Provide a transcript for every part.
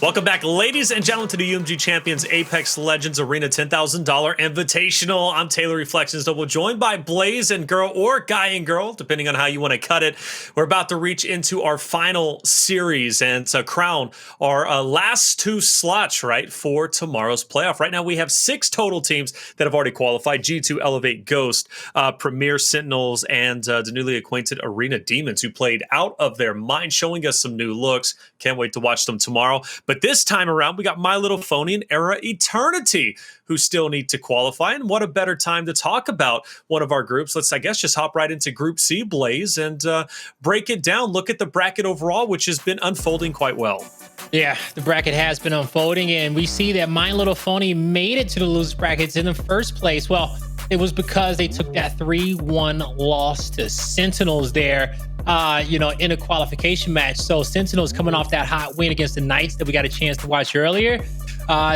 Welcome back, ladies and gentlemen, to the UMG Champions Apex Legends Arena $10,000 Invitational. I'm Taylor Reflections Double, joined by Blaze and Girl, or Guy and Girl, depending on how you want to cut it. We're about to reach into our final series and to crown our last two slots, right, for tomorrow's playoff. Right now, we have 6 total teams that have already qualified: G2, Elevate, Ghost, Premier Sentinels, and the newly acquainted Arena Demons, who played out of their mind, showing us some new looks. Can't wait to watch them tomorrow. But this time around, we got My Little Phony and eRa Eternity, who still need to qualify. And what a better time to talk about one of our groups. Let's, I guess, just hop right into Group C, Blaze, and break it down. Look at the bracket overall, which has been unfolding quite well. Yeah, the bracket has been unfolding, and we see that My Little Phony made it to the losers brackets in the first place. Well, it was because they took that 3-1 loss to Sentinels there, in a qualification match. So Sentinels, coming off that hot win against the Knights that we got a chance to watch earlier,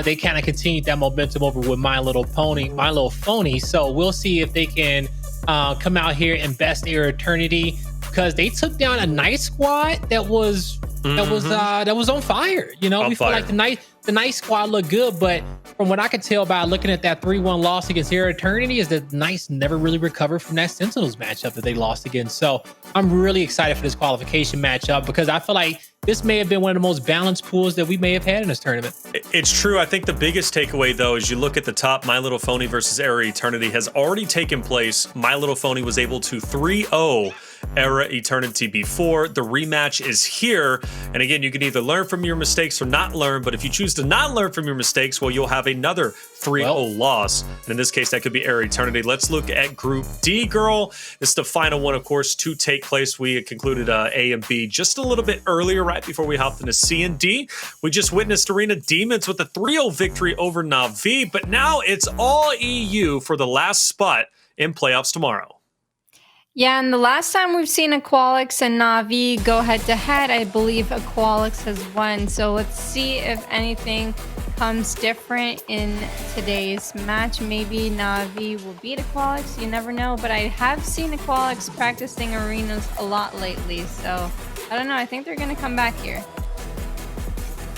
they kind of continued that momentum over with My Little Phony. So we'll see if they can come out here and best eRa Eternity, because they took down a Knight squad that was on fire. We feel like the Knight squad looked good, but from what I could tell by looking at that 3-1 loss against eRa Eternity, is that Knights never really recovered from that Sentinels matchup that they lost against. So I'm really excited for this qualification matchup, because I feel like this may have been one of the most balanced pools that we may have had in this tournament. It's true. I think the biggest takeaway, though, is you look at the top, My Little Phony versus eRa Eternity has already taken place. My Little Phony was able to 3-0 eRa Eternity before. The rematch is here. And again, you can either learn from your mistakes or not learn. But if you choose to not learn from your mistakes, well, you'll have another 3-0 loss. And in this case, that could be eRa Eternity. Let's look at Group D, Girl. It's the final one, of course, to take place. We concluded A and B just a little bit earlier, right before we hopped into C and D. We just witnessed Arena Demons with a 3-0 victory over Na'Vi. But now it's all EU for the last spot in playoffs tomorrow. Yeah, and the last time we've seen Aqualix and Na'Vi go head-to-head, I believe Aqualix has won. So let's see if anything comes different in today's match. Maybe Na'Vi will beat Aqualix. You never know. But I have seen Aqualix practicing arenas a lot lately. So I don't know. I think they're going to come back here.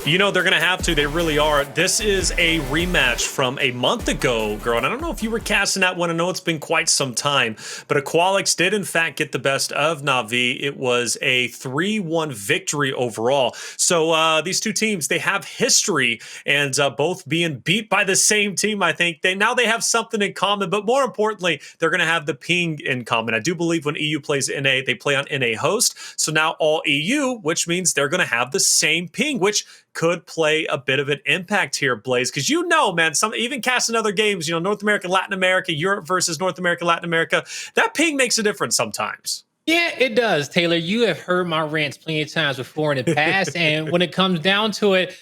They're going to have to. They really are. This is a rematch from a month ago, Girl. And I don't know if you were casting that one. I know it's been quite some time. But Aqualix did, in fact, get the best of Na'Vi. It was a 3-1 victory overall. So these two teams, they have history, and both being beat by the same team, I think. Now they have something in common. But more importantly, they're going to have the ping in common. I do believe when EU plays NA, they play on NA host. So now all EU, which means they're going to have the same ping, which could play a bit of an impact here, Blaze, because man, even casting other games, North America, Latin America, Europe versus North America, Latin America, that ping makes a difference sometimes. Yeah, it does, Taylor. You have heard my rants plenty of times before in the past, and when it comes down to it,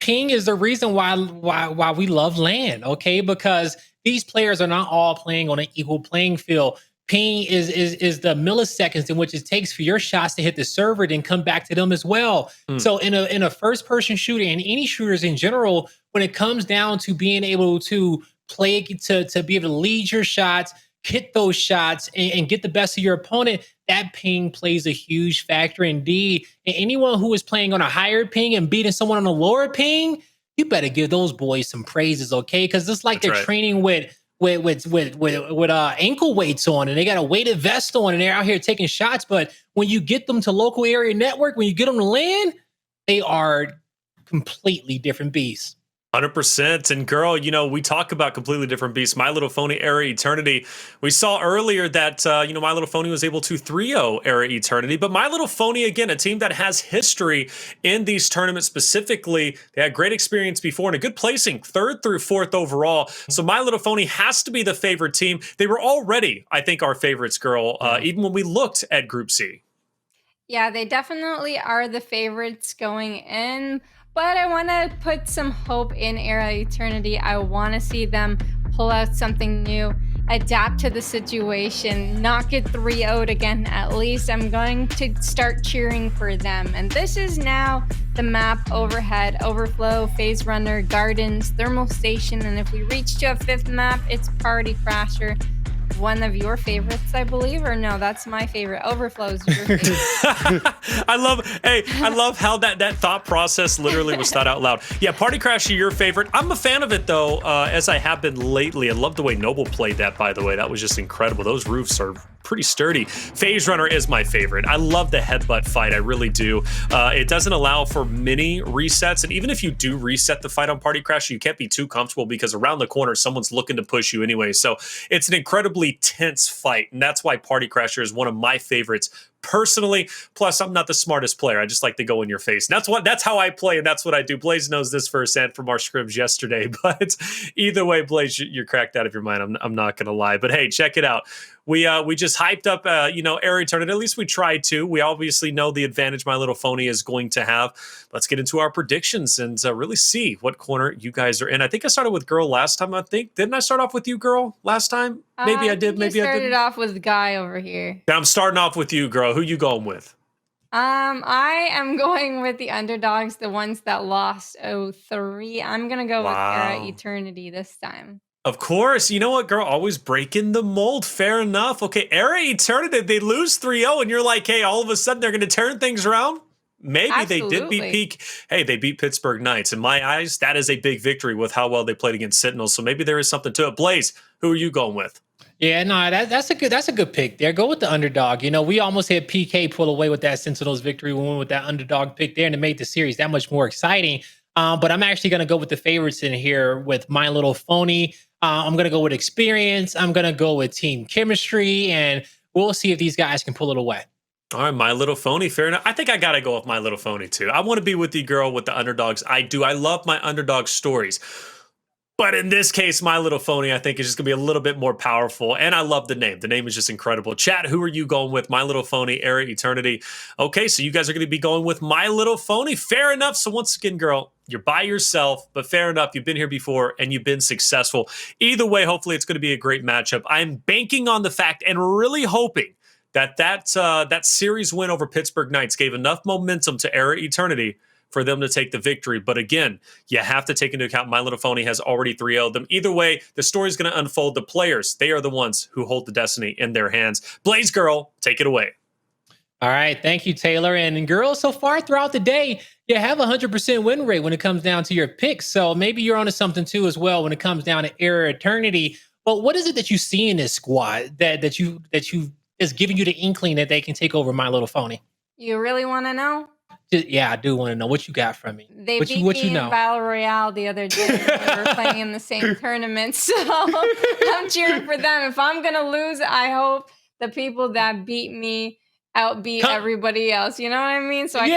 ping is the reason why we love LAN, okay? Because these players are not all playing on an equal playing field. Ping is the milliseconds in which it takes for your shots to hit the server, then come back to them as well. So in a first-person shooter, and any shooters in general, when it comes down to being able to play, to be able to lead your shots, hit those shots, and get the best of your opponent, that ping plays a huge factor indeed. And anyone who is playing on a higher ping and beating someone on a lower ping, you better give those boys some praises, okay? Because it's like they're training with ankle weights on, and they got a weighted vest on, and they're out here taking shots. But when you get them to local area network, when you get them to LAN, they are completely different beasts. 100%. And Girl, we talk about completely different beasts. My Little Phony, eRa Eternity. We saw earlier that, My Little Phony was able to 3-0 eRa Eternity. But My Little Phony, again, a team that has history in these tournaments specifically. They had great experience before and a good placing, 3rd through 4th overall. So My Little Phony has to be the favorite team. They were already, I think, our favorites, Girl, even when we looked at Group C. Yeah, they definitely are the favorites going in. But I want to put some hope in eRa Eternity. I want to see them pull out something new, adapt to the situation, not get 3-0'd again at least. I'm going to start cheering for them. And this is now the map: Overhead, Overflow, Phase Runner, Gardens, Thermal Station. And if we reach to a 5th map, it's Party Crasher. one of your favorites, I believe, or no? That's my favorite. Overflow is your favorite. I love how that thought process literally was thought out loud. Yeah, Party Crasher, your favorite. I'm a fan of it though, as I have been lately. I love the way Noble played that, by the way. That was just incredible. Those roofs are pretty sturdy. Phase Runner is my favorite. I love the headbutt fight. I really do. It doesn't allow for many resets, and even if you do reset the fight on Party Crasher, you can't be too comfortable because around the corner someone's looking to push you anyway. So it's an incredibly tense fight, and that's why Party Crasher is one of my favorites personally. Plus, I'm not the smartest player. I just like to go in your face. And that's how I play, and that's what I do. Blaze knows this firsthand from our scrims yesterday. But either way, Blaze, you're cracked out of your mind. I'm not gonna lie. But hey, check it out. We just hyped up eRa Eternity. At least we tried to. We obviously know the advantage My Little Phony is going to have. Let's get into our predictions and really see what corner you guys are in. I think I started with Girl last time. Didn't I start off with you, Girl, last time? Maybe I did. Maybe I didn't. Started off with Guy over here. I'm starting off with you, Girl. Who you going with? I am going with the underdogs, the ones that lost 0-3. I'm gonna go with eRa Eternity this time. Of course. You know what, Girl? Always breaking the mold. Fair enough. Okay, eRa Eternity, they lose 3-0, and you're like, hey, all of a sudden they're going to turn things around? Maybe. Absolutely. They did beat Peak. Hey, they beat Pittsburgh Knights. In my eyes, that is a big victory with how well they played against Sentinels. So maybe there is something to it. Blaze, who are you going with? Yeah, no, that's a good pick there. Go with the underdog. We almost had PK pull away with that Sentinels victory. We went with that underdog pick there, and it made the series that much more exciting. But I'm actually going to go with the favorites in here with My Little Phony. I'm going to go with experience. I'm going to go with team chemistry, and we'll see if these guys can pull it away. All right, My Little Phony, fair enough. I think I got to go with My Little Phony, too. I want to be with the Girl with the underdogs. I do. I love my underdog stories. But in this case, My Little Phony, I think, is just going to be a little bit more powerful. And I love the name. The name is just incredible. Chat, who are you going with? My Little Phony, eRa Eternity. Okay, so you guys are going to be going with My Little Phony. Fair enough. So once again, Girl, you're by yourself, but fair enough. You've been here before, and you've been successful. Either way, hopefully it's going to be a great matchup. I'm banking on the fact and really hoping that series win over Pittsburgh Knights gave enough momentum to eRa Eternity for them to take the victory. But again, you have to take into account My Little Phony has already 3-0'd them. Either way, the story's going to unfold. The players, they are the ones who hold the destiny in their hands. Blaze, Girl, take it away. All right. Thank you, Taylor. And Girl, so far throughout the day, you have a 100% win rate when it comes down to your picks. So maybe you're onto something too as well when it comes down to eRa Eternity. But what is it that you see in this squad that you is giving you the inkling that they can take over My Little Phony? You really want to know? Yeah, I do want to know what you got from me. They beat me in Battle Royale the other day. We were playing in the same tournament, so I'm cheering for them. If I'm gonna lose, I hope the people that beat me outbeat everybody else. You know what I mean? So I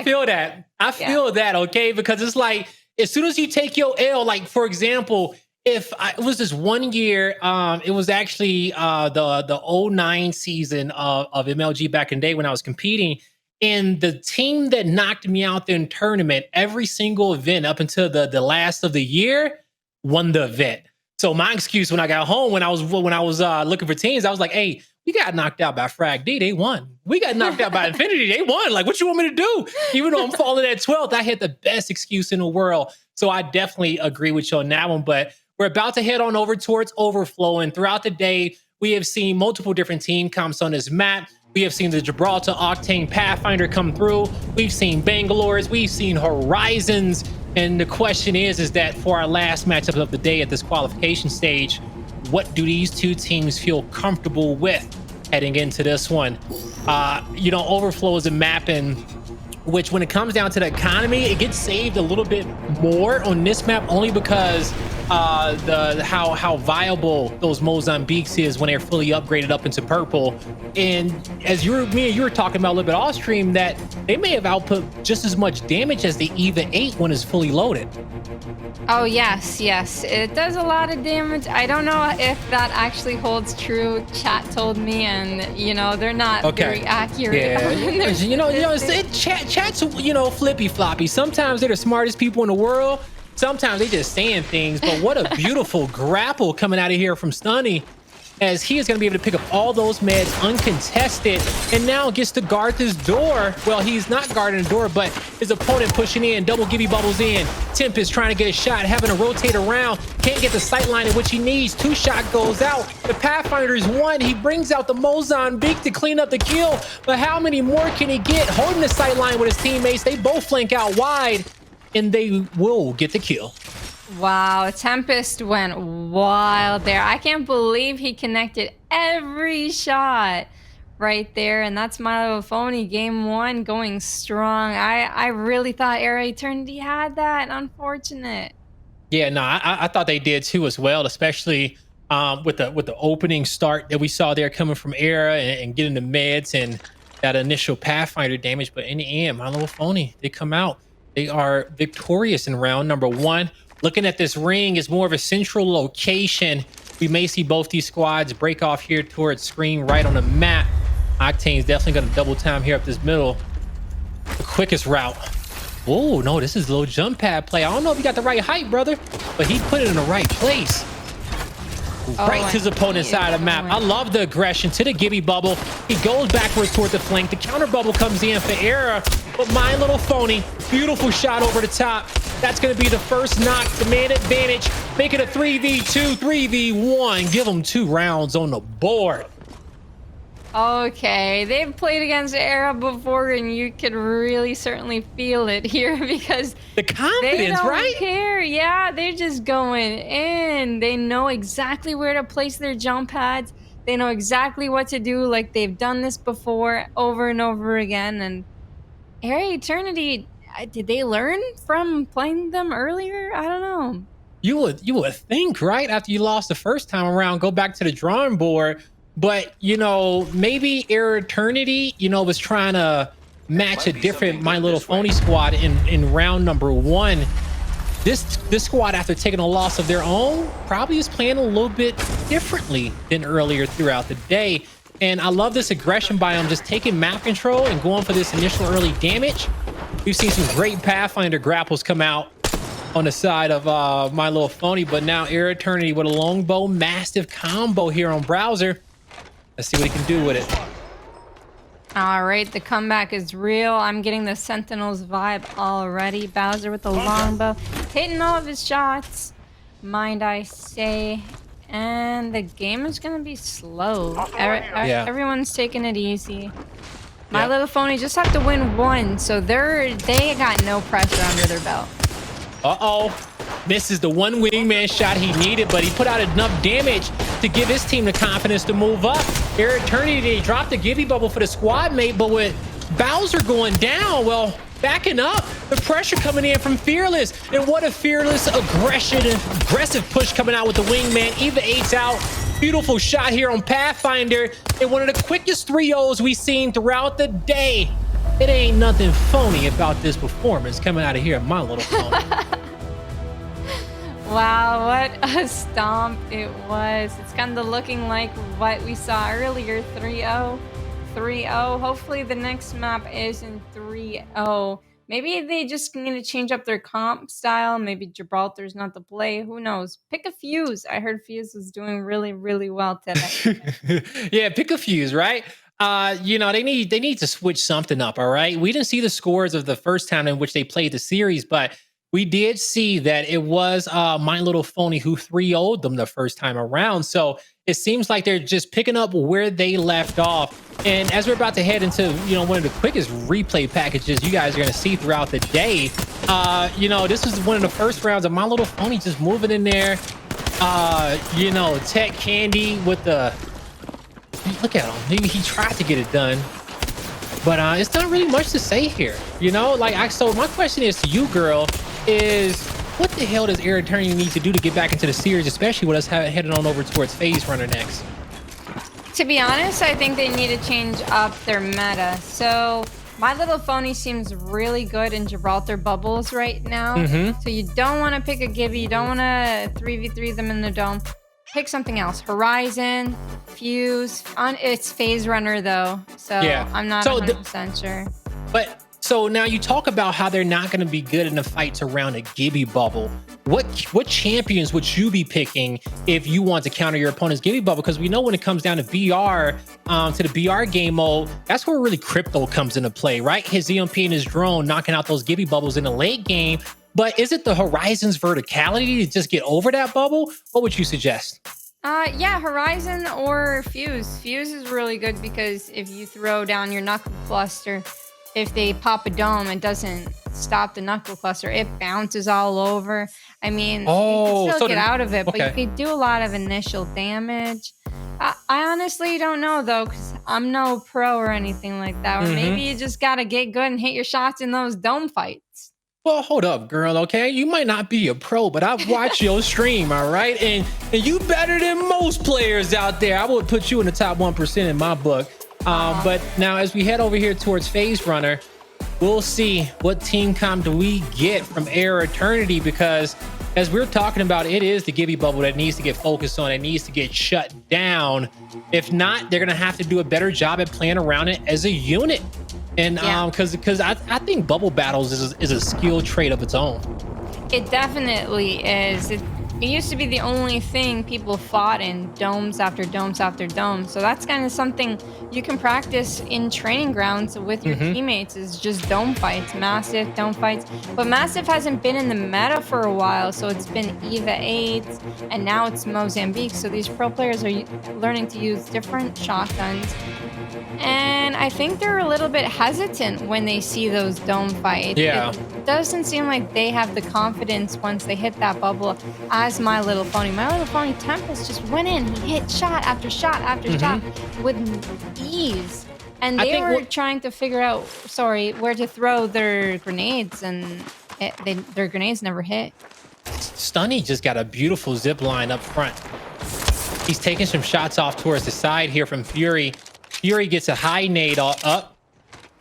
feel that. I feel that. Okay, because it's like as soon as you take your L, like for example, it was this one year, it was actually the 09 season of MLG back in the day when I was competing. And the team that knocked me out in tournament, every single event up until the last of the year, won the event. So my excuse when I got home, when I was looking for teams, I was like, "Hey, we got knocked out by Frag D. They won. We got knocked out by Infinity. They won. Like, what you want me to do?" Even though I'm falling at 12th, I had the best excuse in the world. So I definitely agree with you on that one. But we're about to head on over towards Overflow, and throughout the day, we have seen multiple different team comps on this map. We have seen the Gibraltar Octane Pathfinder come through. We've seen Bangalore's. We've seen Horizons. And the question is that for our last matchup of the day at this qualification stage, what do these two teams feel comfortable with heading into this one? Overflow is a map in which when it comes down to the economy, it gets saved a little bit more on this map only because how viable those Mozambiques is when they're fully upgraded up into purple. And as you were talking about a little bit off stream, that they may have output just as much damage as the EVA 8 when it's fully loaded. Oh yes, it does a lot of damage. I don't know if that actually holds true. Chat told me, and they're not very accurate. Yeah, chat's flippy floppy. Sometimes they're the smartest people in the world. Sometimes they just saying things. But what a beautiful grapple coming out of here from Stuhni. as he is going to be able to pick up all those meds uncontested and now gets to guard this door. Well, he's not guarding the door, but his opponent pushing in, double Gibby bubbles in. Tempest trying to get a shot, having to rotate around, can't get the sight line in which he needs. 2-shot goes out. The Pathfinder is one. He brings out the Mozambique to clean up the kill, but how many more can he get? Holding the sight line with his teammates, they both flank out wide, and they will get the kill. Wow, Tempest went wild there. I can't believe he connected every shot right there. And that's my little Phony game 1 going strong. I really thought eRa Eternity had that. Unfortunate. Yeah, no, I thought they did too as well, especially with the opening start that we saw there coming from eRa and getting the meds and that initial Pathfinder damage. But in the end, my little Phony, they come out. They are victorious in round number 1. Looking at this ring is more of a central location. We may see both these squads break off here towards screen right on the map. Octane's definitely going to double time here up this middle. The quickest route. Oh, no, this is a little jump pad play. I don't know if you got the right height, brother, but he put it in the right place. Right to his opponent's side of the map. I love the aggression to the Gibby bubble. He goes backwards toward the flank. The counter bubble comes in for eRa, but my little Phony, beautiful shot over the top. That's going to be the first knock, the man advantage. Make it a 3v2, 3v1. Give them 2 rounds on the board. Okay, they've played against eRa before, and you could really certainly feel it here because the confidence, they don't right? care. Yeah, they're just going in. They know exactly where to place their jump pads. They know exactly what to do. Like they've done this before, over and over again. And eRa Eternity, did they learn from playing them earlier? I don't know. You would think, right? After you lost the first time around, go back to the drawing board. But, you know, maybe eRa Eternity, you know, was trying to match a different My Little Phony squad in round number 1. This squad, after taking a loss of their own, probably is playing a little bit differently than earlier throughout the day. And I love this aggression by them, just taking map control and going for this initial early damage. We've seen some great Pathfinder grapples come out on the side of My Little Phony, but now eRa Eternity with a longbow mastiff combo here on Bowswer. Let's see what he can do with it. All right, the comeback is real. I'm getting the Sentinels vibe already. Bowswer with the longbow, hitting all of his shots, mind I say. And the game is gonna be slow. Everyone's taking it easy. My Little Phony just have to win 1, so they got no pressure under their belt. Misses the one wingman shot he needed, but he put out enough damage to give his team the confidence to move up. eRa Eternity, they dropped the Gibby bubble for the squad mate, but with Bowswer going down, well, backing up, the pressure coming in from Fearless. And what a Fearless aggressive push coming out with the wingman. Eva 8's out. Beautiful shot here on Pathfinder. And one of the quickest 3-0s we've seen throughout the day. It ain't nothing phony about this performance coming out of here, My Little Phony. Wow, what a stomp it was. It's kind of looking like what we saw earlier, 3-0. 3-0. Hopefully the next map isn't 3-0. Maybe they just need to change up their comp style. Maybe Gibraltar's not the play. Who knows? Pick a Fuse. I heard Fuse was doing really, really well today. Yeah, pick a Fuse, right? You know, they need to switch something up, all right? We didn't see the scores of the first time in which they played the series, but we did see that it was My Little Phony who 3-0'd them the first time around. So it seems like they're just picking up where they left off. And as we're about to head into, you know, one of the quickest replay packages you guys are going to see throughout the day, you know, this was one of the first rounds of My Little Phony just moving in there. You know, TechedCandy with the... Look at him. Maybe he tried to get it done. But it's not really much to say here. You know, like, so my question is to you, girl, is what the hell does eRa Eternity need to do to get back into the series, especially with us heading on over towards Phase Runner next? To be honest, I think they need to change up their meta. So My Little Phony seems really good in Gibraltar bubbles right now. So you don't want to pick a Gibby. You don't want to 3v3 them in the dome. Pick something else. Horizon, Fuse. It's Phase Runner though, so yeah. I'm not 100% sure. But so now you talk about how they're not going to be good in the fights around a Gibby bubble. what champions would you be picking if you want to counter your opponent's Gibby Bubble? Because we know when it comes down to VR, to the BR game mode, that's where really Crypto comes into play, right? His EMP and his drone knocking out those Gibby Bubbles in the late game. But is it the Horizon's verticality to just get over that bubble? What would you suggest? Yeah, Horizon or Fuse. Fuse is really good because if you throw down your knuckle cluster, if they pop a dome, it doesn't stop the knuckle cluster. It bounces all over. I mean, you can still get out of it, but you can do a lot of initial damage. I honestly don't know, though, because I'm no pro or anything like that. Or maybe you just got to get good and hit your shots in those dome fights. Well, hold up, girl, okay? You might not be a pro, but I've watched your stream, all right? And you better than most players out there. I would put you in the top 1% in my book. But now as we head over here towards Phase Runner, we'll see what team comp do we get from eRa Eternity, because as we're talking about, it is the Gibby Bubble that needs to get focused on. It needs to get shut down. If not, they're going to have to do a better job at playing around it as a unit. And because I think bubble battles is a skill trait of its own. It definitely is. It used to be the only thing people fought in domes after domes after domes. So that's kind of something you can practice in training grounds with your teammates, is just dome fights, massive dome fights. But massive hasn't been in the meta for a while. So it's been EVA 8 and now it's Mozambique. So these pro players are learning to use different shotguns. And I think they're a little bit hesitant when they see those dome fights. Yeah. It doesn't seem like they have the confidence once they hit that bubble as My Little Phony. My Little Phony Tempest just went in. He hit shot after shot after shot with ease. And they were trying to figure out, where to throw their grenades, and their grenades never hit. Stuhni just got a beautiful zip line up front. He's taking some shots off towards the side here from Fury. Fury gets a high nade up,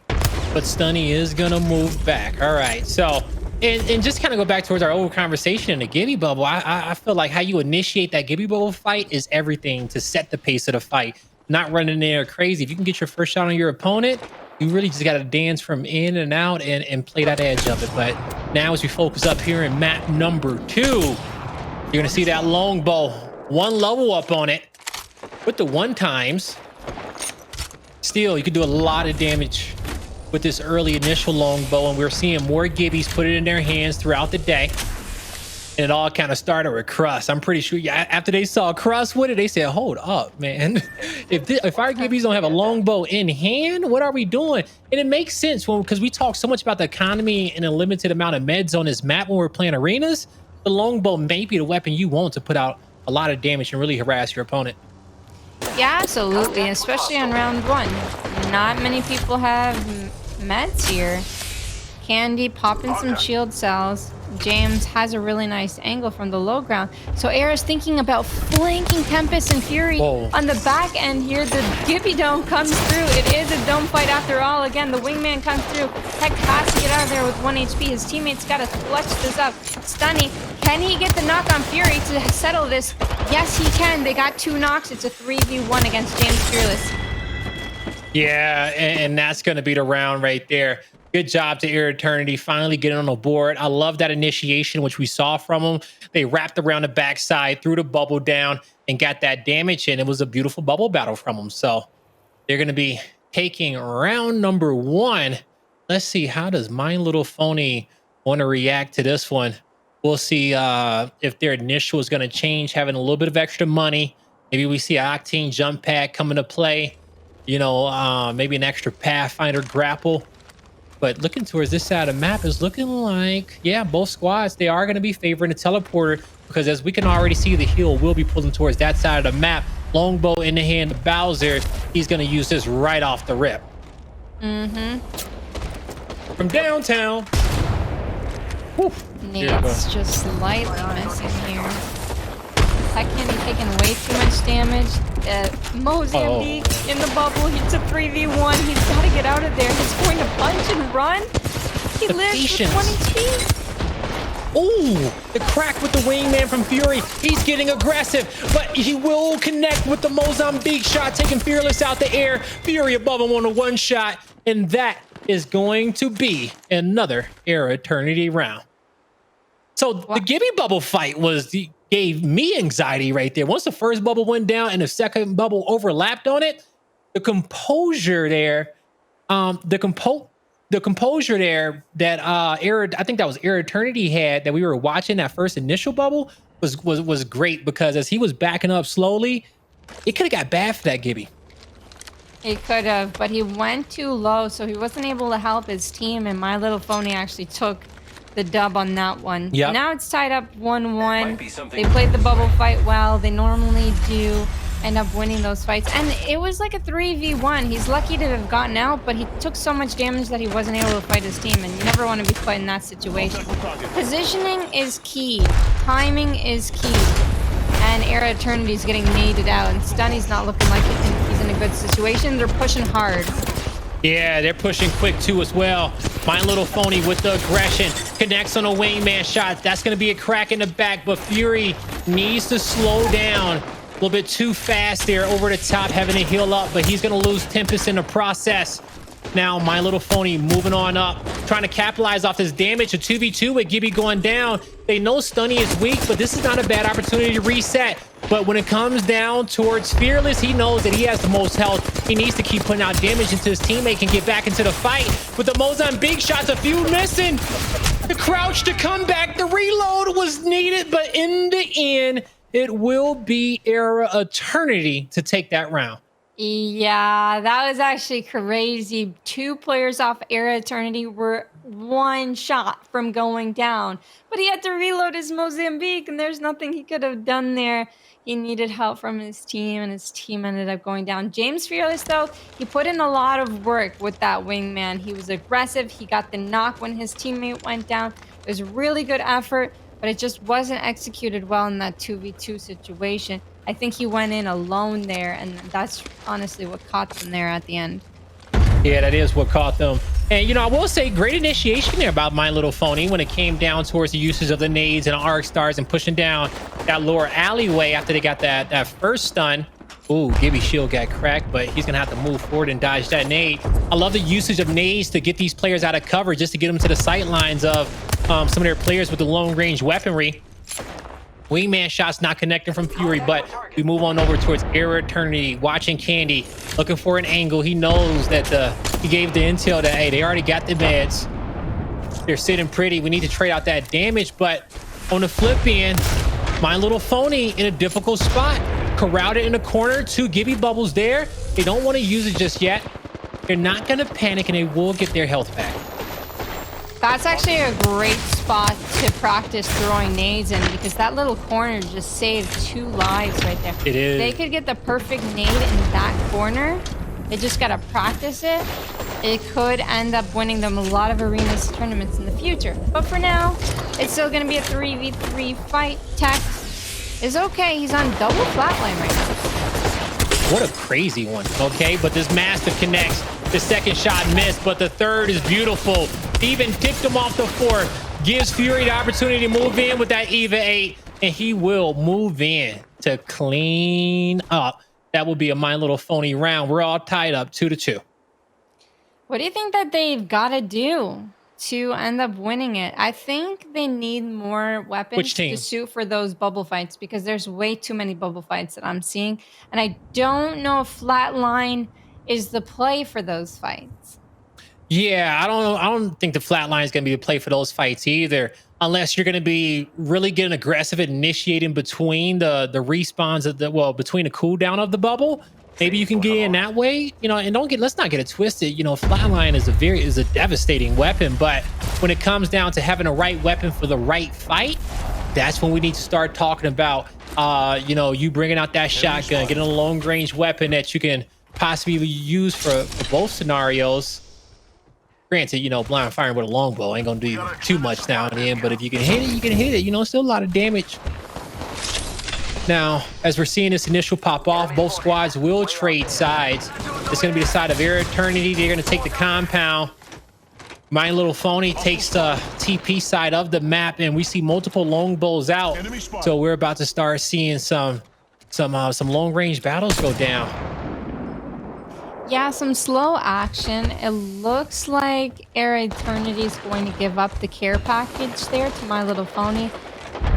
but Stuhni is gonna move back. All right, so and just kind of go back towards our old conversation in the Gibby Bubble. I feel like how you initiate that Gibby Bubble fight is everything to set the pace of the fight. Not running there crazy. If you can get your first shot on your opponent, you really just got to dance from in and out and play that edge of it. But now as we focus up here in map number 2, you're gonna see that longbow, one level up on it with the 1x. Still, you can do a lot of damage with this early initial longbow, and we're seeing more Gibbies put it in their hands throughout the day. And it all kind of started with Crust. I'm pretty sure after they saw Crust with it, they said, hold up, man. If our Gibbies don't have a longbow in hand, what are we doing? And it makes sense because we talk so much about the economy and a limited amount of meds on this map when we're playing arenas. The longbow may be the weapon you want to put out a lot of damage and really harass your opponent. Yeah, absolutely, especially on round 1. Not many people have meds here. Candy popping some shield cells. James has a really nice angle from the low ground. So eRa's thinking about flanking Tempest and Fury on the back end here. The Gibby Dome comes through. It is a dome fight after all. Again, the wingman comes through. Tech has to get out of there with 1 HP. His teammates got to clutch this up. Stuhni, can he get the knock on Fury to settle this? Yes, he can. They got 2 knocks. It's a 3v1 against JamesFearless. Yeah, and that's going to be the round right there. Good job to eRa Eternity finally getting on the board. I love that initiation, which we saw from them. They wrapped around the backside, threw the bubble down, and got that damage in. It was a beautiful bubble battle from them. So they're going to be taking round number 1. Let's see, how does My Little Phony want to react to this one? We'll see if their initial is going to change, having a little bit of extra money. Maybe we see an Octane jump pad come into play. You know, maybe an extra Pathfinder grapple. But looking towards this side of the map is looking like, yeah, both squads, they are going to be favoring the teleporter, because as we can already see, the heal will be pulling towards that side of the map. Longbow in the hand of Bowswer. He's going to use this right off the rip. From downtown. Whew. Nate's just slightly missing here. TechedCandy taking way too much damage. Mozambique in the bubble. It's a 3v1. He's got to get out of there. He's going to punch and run. He lives with 1 HP. Oh, the crack with the wingman from Fury. He's getting aggressive, but he will connect with the Mozambique shot, taking Fearless out the air. Fury above him on a 1 shot, and that is going to be another eRa Eternity round. So the Gibby bubble fight gave me anxiety right there. Once the first bubble went down and the second bubble overlapped on it, the composure there, the composure there that Era, I think that was Era Eternity had that we were watching that first initial bubble was great, because as he was backing up slowly, it could have got bad for that Gibby. He could have, but he went too low, so he wasn't able to help his team, and My Little Phony actually took the dub on that one. Yep. Now it's tied up 1-1. They played the bubble fight well. They normally do end up winning those fights. And it was like a 3v1. He's lucky to have gotten out, but he took so much damage that he wasn't able to fight his team, and you never want to be put in that situation. Positioning is key. Timing is key. And Era Eternity's getting naded out, and Stuhni's not looking like he's in a good situation. They're pushing hard. Yeah, they're pushing quick too as well. My Little Phony with the aggression connects on a wingman shot. That's going to be a crack in the back, but Fury needs to slow down a little bit too fast there over the top, having to heal up, but he's going to lose Tempest in the process. Now My Little Phony moving on up, trying to capitalize off this damage. A 2v2 with Gibby going down. They know Stuhni is weak, but this is not a bad opportunity to reset. But when it comes down towards Fearless, he knows that he has the most health. He needs to keep putting out damage into his teammate and get back into the fight. With the Mozambique shots, a few missing. The crouch to come back. The reload was needed, but in the end, it will be Era Eternity to take that round. Yeah, that was actually crazy. 2 players off Era Eternity were 1 shot from going down, but he had to reload his Mozambique, and there's nothing he could have done there. He needed help from his team, and his team ended up going down. JamesFearless, though, he put in a lot of work with that wingman. He was aggressive. He got the knock when his teammate went down. It was really good effort, but it just wasn't executed well in that 2v2 situation. I think he went in alone there, and that's honestly what caught them there at the end. Yeah, that is what caught them. And, you know, I will say great initiation there about My Little Phony when it came down towards the usage of the nades and arc stars and pushing down that lower alleyway after they got that first stun. Ooh, Gibby's shield got cracked, but he's going to have to move forward and dodge that nade. I love the usage of nades to get these players out of cover, just to get them to the sight lines of some of their players with the long-range weaponry. Wingman shots not connecting from Fury, but we move on over towards Era Eternity, watching Candy, looking for an angle. He knows that he gave the intel that, hey, they already got the meds. They're sitting pretty. We need to trade out that damage, but on the flip end, My Little Phony in a difficult spot. Corralled it in the corner, 2 Gibby bubbles there. They don't want to use it just yet. They're not going to panic, and they will get their health back. That's actually a great spot to practice throwing nades in, because that little corner just saved 2 lives right there. It is. They could get the perfect nade in that corner. They just got to practice it. It could end up winning them a lot of arenas tournaments in the future. But for now, it's still going to be a 3v3 fight. Tech is okay. He's on double flatline right now. What a crazy one. Okay, but this master connects. The second shot missed, but the third is beautiful. Even ticked him off the fourth. Gives Fury the opportunity to move in with that EVA 8, and he will move in to clean up. That will be a My Little Phony round. We're all tied up 2-2. What do you think that they've got to do to end up winning it? I think they need more weapons to suit for those bubble fights, because there's way too many bubble fights that I'm seeing, and I don't know if flatline is the play for those fights. Yeah, I don't think the flatline is going to be the play for those fights either, unless you're going to be really getting aggressive at initiating between the respawns of between the cooldown of the bubble. Maybe you can get in that way, you know, and let's not get it twisted. You know, flatline is a devastating weapon, but when it comes down to having the right weapon for the right fight, that's when we need to start talking about, you know, you bringing out that shotgun, getting a long range weapon that you can possibly use for both scenarios. Granted, you know, blind firing with a longbow ain't gonna do too much now and then, but if you can hit it, you can hit it. You know, still a lot of damage. Now, as we're seeing this initial pop off, both squads will trade sides. It's going to be the side of Era Eternity. They're going to take the compound. My Little Phony takes the TP side of the map, and we see multiple longbows out. So we're about to start seeing some long range battles go down. Yeah, some slow action. It looks like Air Eternity is going to give up the care package there to My Little Phony.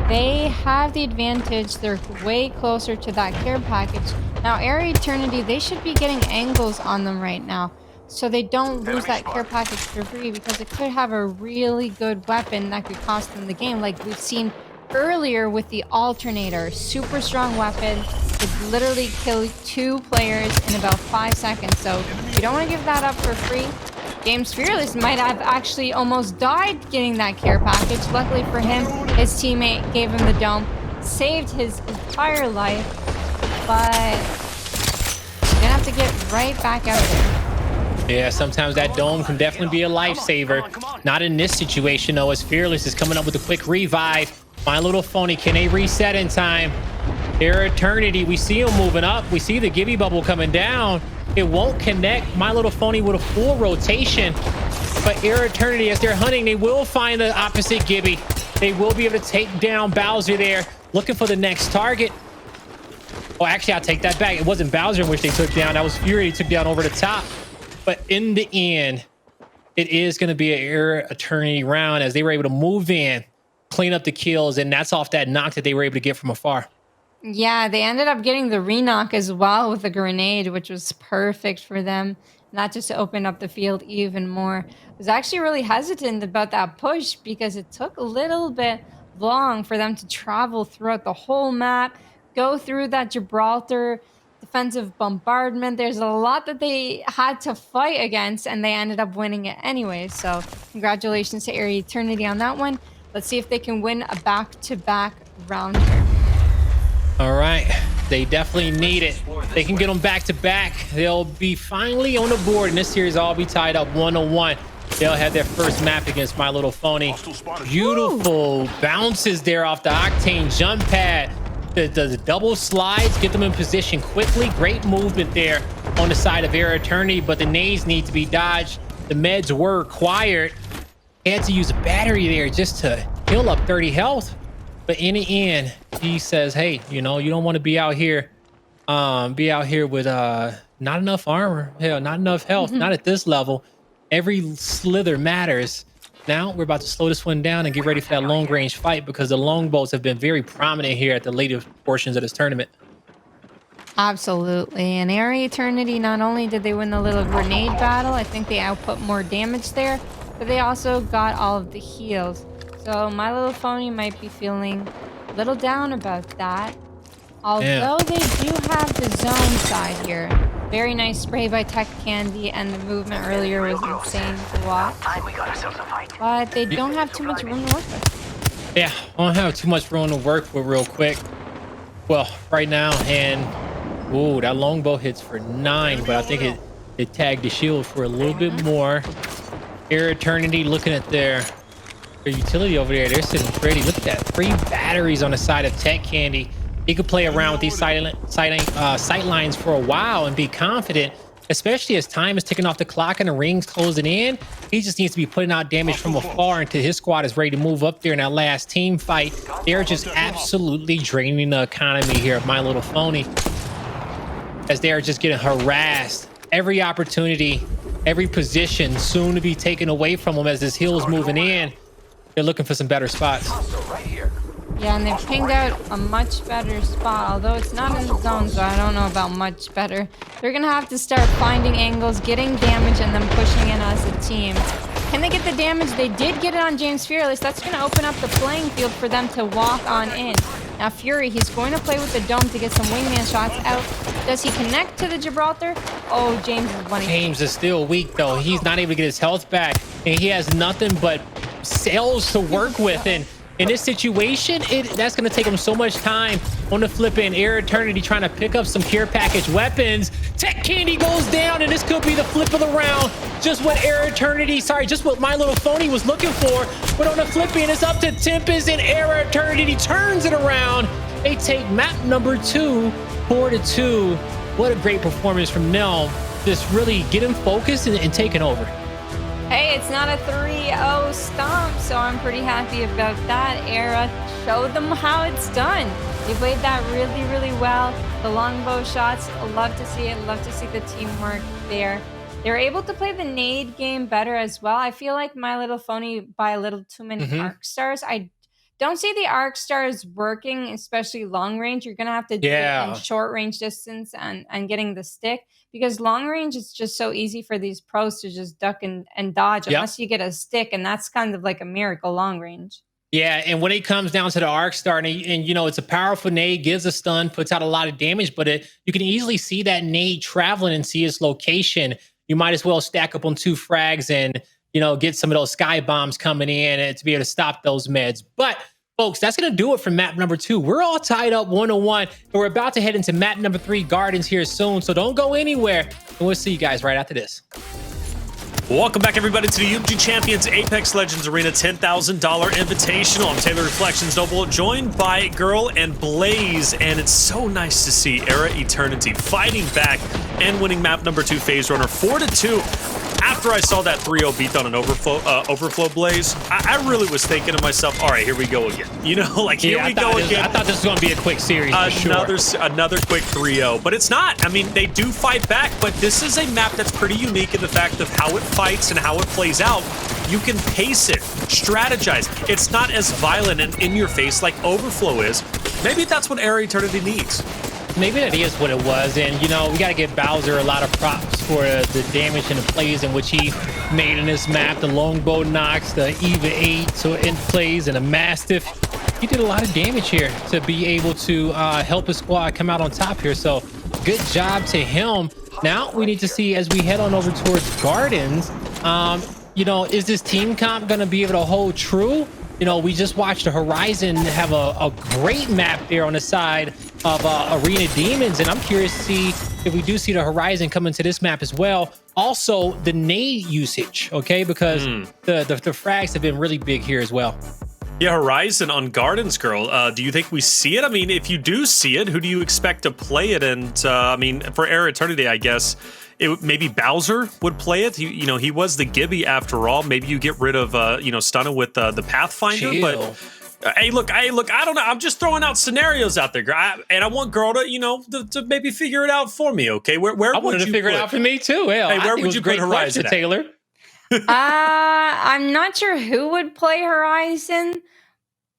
They have the advantage. They're way closer to that care package. Now, Air Eternity, they should be getting angles on them right now, so they don't lose that care package for free, because it could have a really good weapon that could cost them the game, like we've seen earlier with the alternator. Super strong weapon. Could literally kill 2 players in about 5 seconds. So you don't want to give that up for free. JamesFearless might have actually almost died getting that care package. Luckily for him, his teammate gave him the dome, saved his entire life, but you're gonna have to get right back out there. Yeah, sometimes that dome can definitely be a lifesaver. Not in this situation, though, as Fearless is coming up with a quick revive. My Little Phony, can they reset in time? Air Eternity, we see him moving up. We see the Gibby bubble coming down. It won't connect. My Little Phony with a full rotation. But Air Eternity, as they're hunting, they will find the opposite Gibby. They will be able to take down Bowswer there, looking for the next target. Oh, actually, I'll take that back. It wasn't Bowswer in which they took down. That was Fury they took down over the top. But in the end, it is going to be an Air Eternity round, as they were able to move in, clean up the kills, and that's off that knock that they were able to get from afar. Yeah, they ended up getting the re-knock as well with the grenade, which was perfect for them. Not just to open up the field even more. I was actually really hesitant about that push because it took a little bit long for them to travel throughout the whole map, go through that Gibraltar defensive bombardment. There's a lot that they had to fight against, and they ended up winning it anyway. So congratulations to Air Eternity on that one. Let's see if they can win a back-to-back round here. All right, they definitely need it. They can get them back to back. They'll be finally on the board, and this series all be tied up 1-1. They'll have their first map against My Little Phony. Beautiful bounces there off the Octane jump pad. The double slides get them in position quickly. Great movement there on the side of Air Eternity, but the nades need to be dodged. The meds were required. Had to use a battery there just to heal up 30 health. But in the end, he says, hey, you know, you don't want to be out here with not enough armor, hell, not enough health, not at this level. Every slither matters. Now we're about to slow this one down and get ready for that long range fight, because the longbows have been very prominent here at the later portions of this tournament. Absolutely. And Air Eternity, not only did they win the little grenade battle, I think they output more damage there, but they also got all of the heals. So My Little Phony might be feeling a little down about that. Although they do have the zone side here. Very nice spray by TechedCandy, and the movement earlier was insane to watch. But they don't have too much room to work with. Yeah, I don't have too much room to work with real quick. Well, right now, and ooh, that longbow hits for 9, but I think it tagged the shield for a little bit more. Air Eternity looking at their utility over there. They're sitting pretty. Look at that. 3 batteries on the side of TechedCandy. He could play around with these sight lines for a while and be confident, especially as time is ticking off the clock and the ring's closing in. He just needs to be putting out damage from afar until his squad is ready to move up there in that last team fight. They're just absolutely draining the economy here of My Little Phony, as they're just getting harassed. Every opportunity, every position soon to be taken away from them as this hill is moving in. They're looking for some better spots. Yeah, and they've pinged out a much better spot, although it's not in the zone, so I don't know about much better. They're going to have to start finding angles, getting damage, and then pushing in as a team. Can they get the damage? They did get it on JamesFearless. That's going to open up the playing field for them to walk on in. Now, Fury, he's going to play with the dome to get some wingman shots out. Does he connect to the Gibraltar? Oh, James is winning. James is still weak, though. He's not able to get his health back, and he has nothing but cells to work with. And in this situation, that's going to take him so much time. On the flip end, Air Eternity trying to pick up some care package weapons. TechedCandy goes down, and this could be the flip of the round. Just what just what My Little Phony was looking for. But on the flip end, it's up to Tempest, and Air Eternity turns it around. They take map number 2, 4-2. What a great performance from them. Just really getting focused and taking over. Hey, it's not a 3-0 stomp, so I'm pretty happy about that. Era showed them how it's done. They played that really, really well. The longbow shots, love to see it. Love to see the teamwork there. They're able to play the nade game better as well. I feel like My Little Phony buy a little too many arc stars. I don't see the arc stars working, especially long range. You're gonna have to do it in short range distance and getting the stick, because long range is just so easy for these pros to just duck and dodge unless you get a stick, and that's kind of like a miracle long range. Yeah, and when it comes down to the arc star, and you know, it's a powerful nade, gives a stun, puts out a lot of damage, but you can easily see that nade traveling and see its location. You might as well stack up on 2 frags and, you know, get some of those sky bombs coming in and to be able to stop those meds. But folks, that's going to do it for map number 2. We're all tied up 1-1, and we're about to head into map number 3, Gardens, here soon. So don't go anywhere, and we'll see you guys right after this. Welcome back, everybody, to the UMG Champions Apex Legends Arena $10,000 Invitational. I'm Taylor Reflections Noble, joined by Girl and Blaze, and it's so nice to see eRa Eternity fighting back and winning map number 2 Phase Runner 4-2. After I saw that 3-0 beatdown and overflow Blaze, I really was thinking to myself, all right, here we go again. You know, like, here we go again. I thought this was going to be a quick series, Another quick 3-0. But it's not. I mean, they do fight back, but this is a map that's pretty unique in the fact of how it fights and how it plays out. You can pace it, strategize. It's not as violent and in your face like Overflow is. Maybe that's what eRa Eternity needs. Maybe that is what it was. And, you know, we got to give Bowswer a lot of props for the damage and the plays in which he made in this map. The longbow knocks, the Eva 8, so in plays, and a Mastiff. He did a lot of damage here to be able to help his squad come out on top here. So good job to him. Now we need to see, as we head on over towards Gardens, you know, is this team comp going to be able to hold true? You know, we just watched the Horizon have a great map there on the side of Arena Demons, and I'm curious to see if we do see the Horizon come into this map as well. Also, the nade usage, okay, because the frags have been really big here as well. Yeah, Horizon on Gardens, Girl. Do you think we see it? I mean, if you do see it, who do you expect to play it? And I mean, for eRa Eternity, I guess maybe Bowswer would play it. You know, he was the Gibby after all. Maybe you get rid of you know, Stuhni with the Pathfinder. Chill. But hey, look, I don't know. I'm just throwing out scenarios out there, and I want Girl to, you know, to maybe figure it out for me. Okay, where I wanted to figure it out for me too. Hell, hey, where would you put Horizon at? Taylor? I'm not sure who would play Horizon,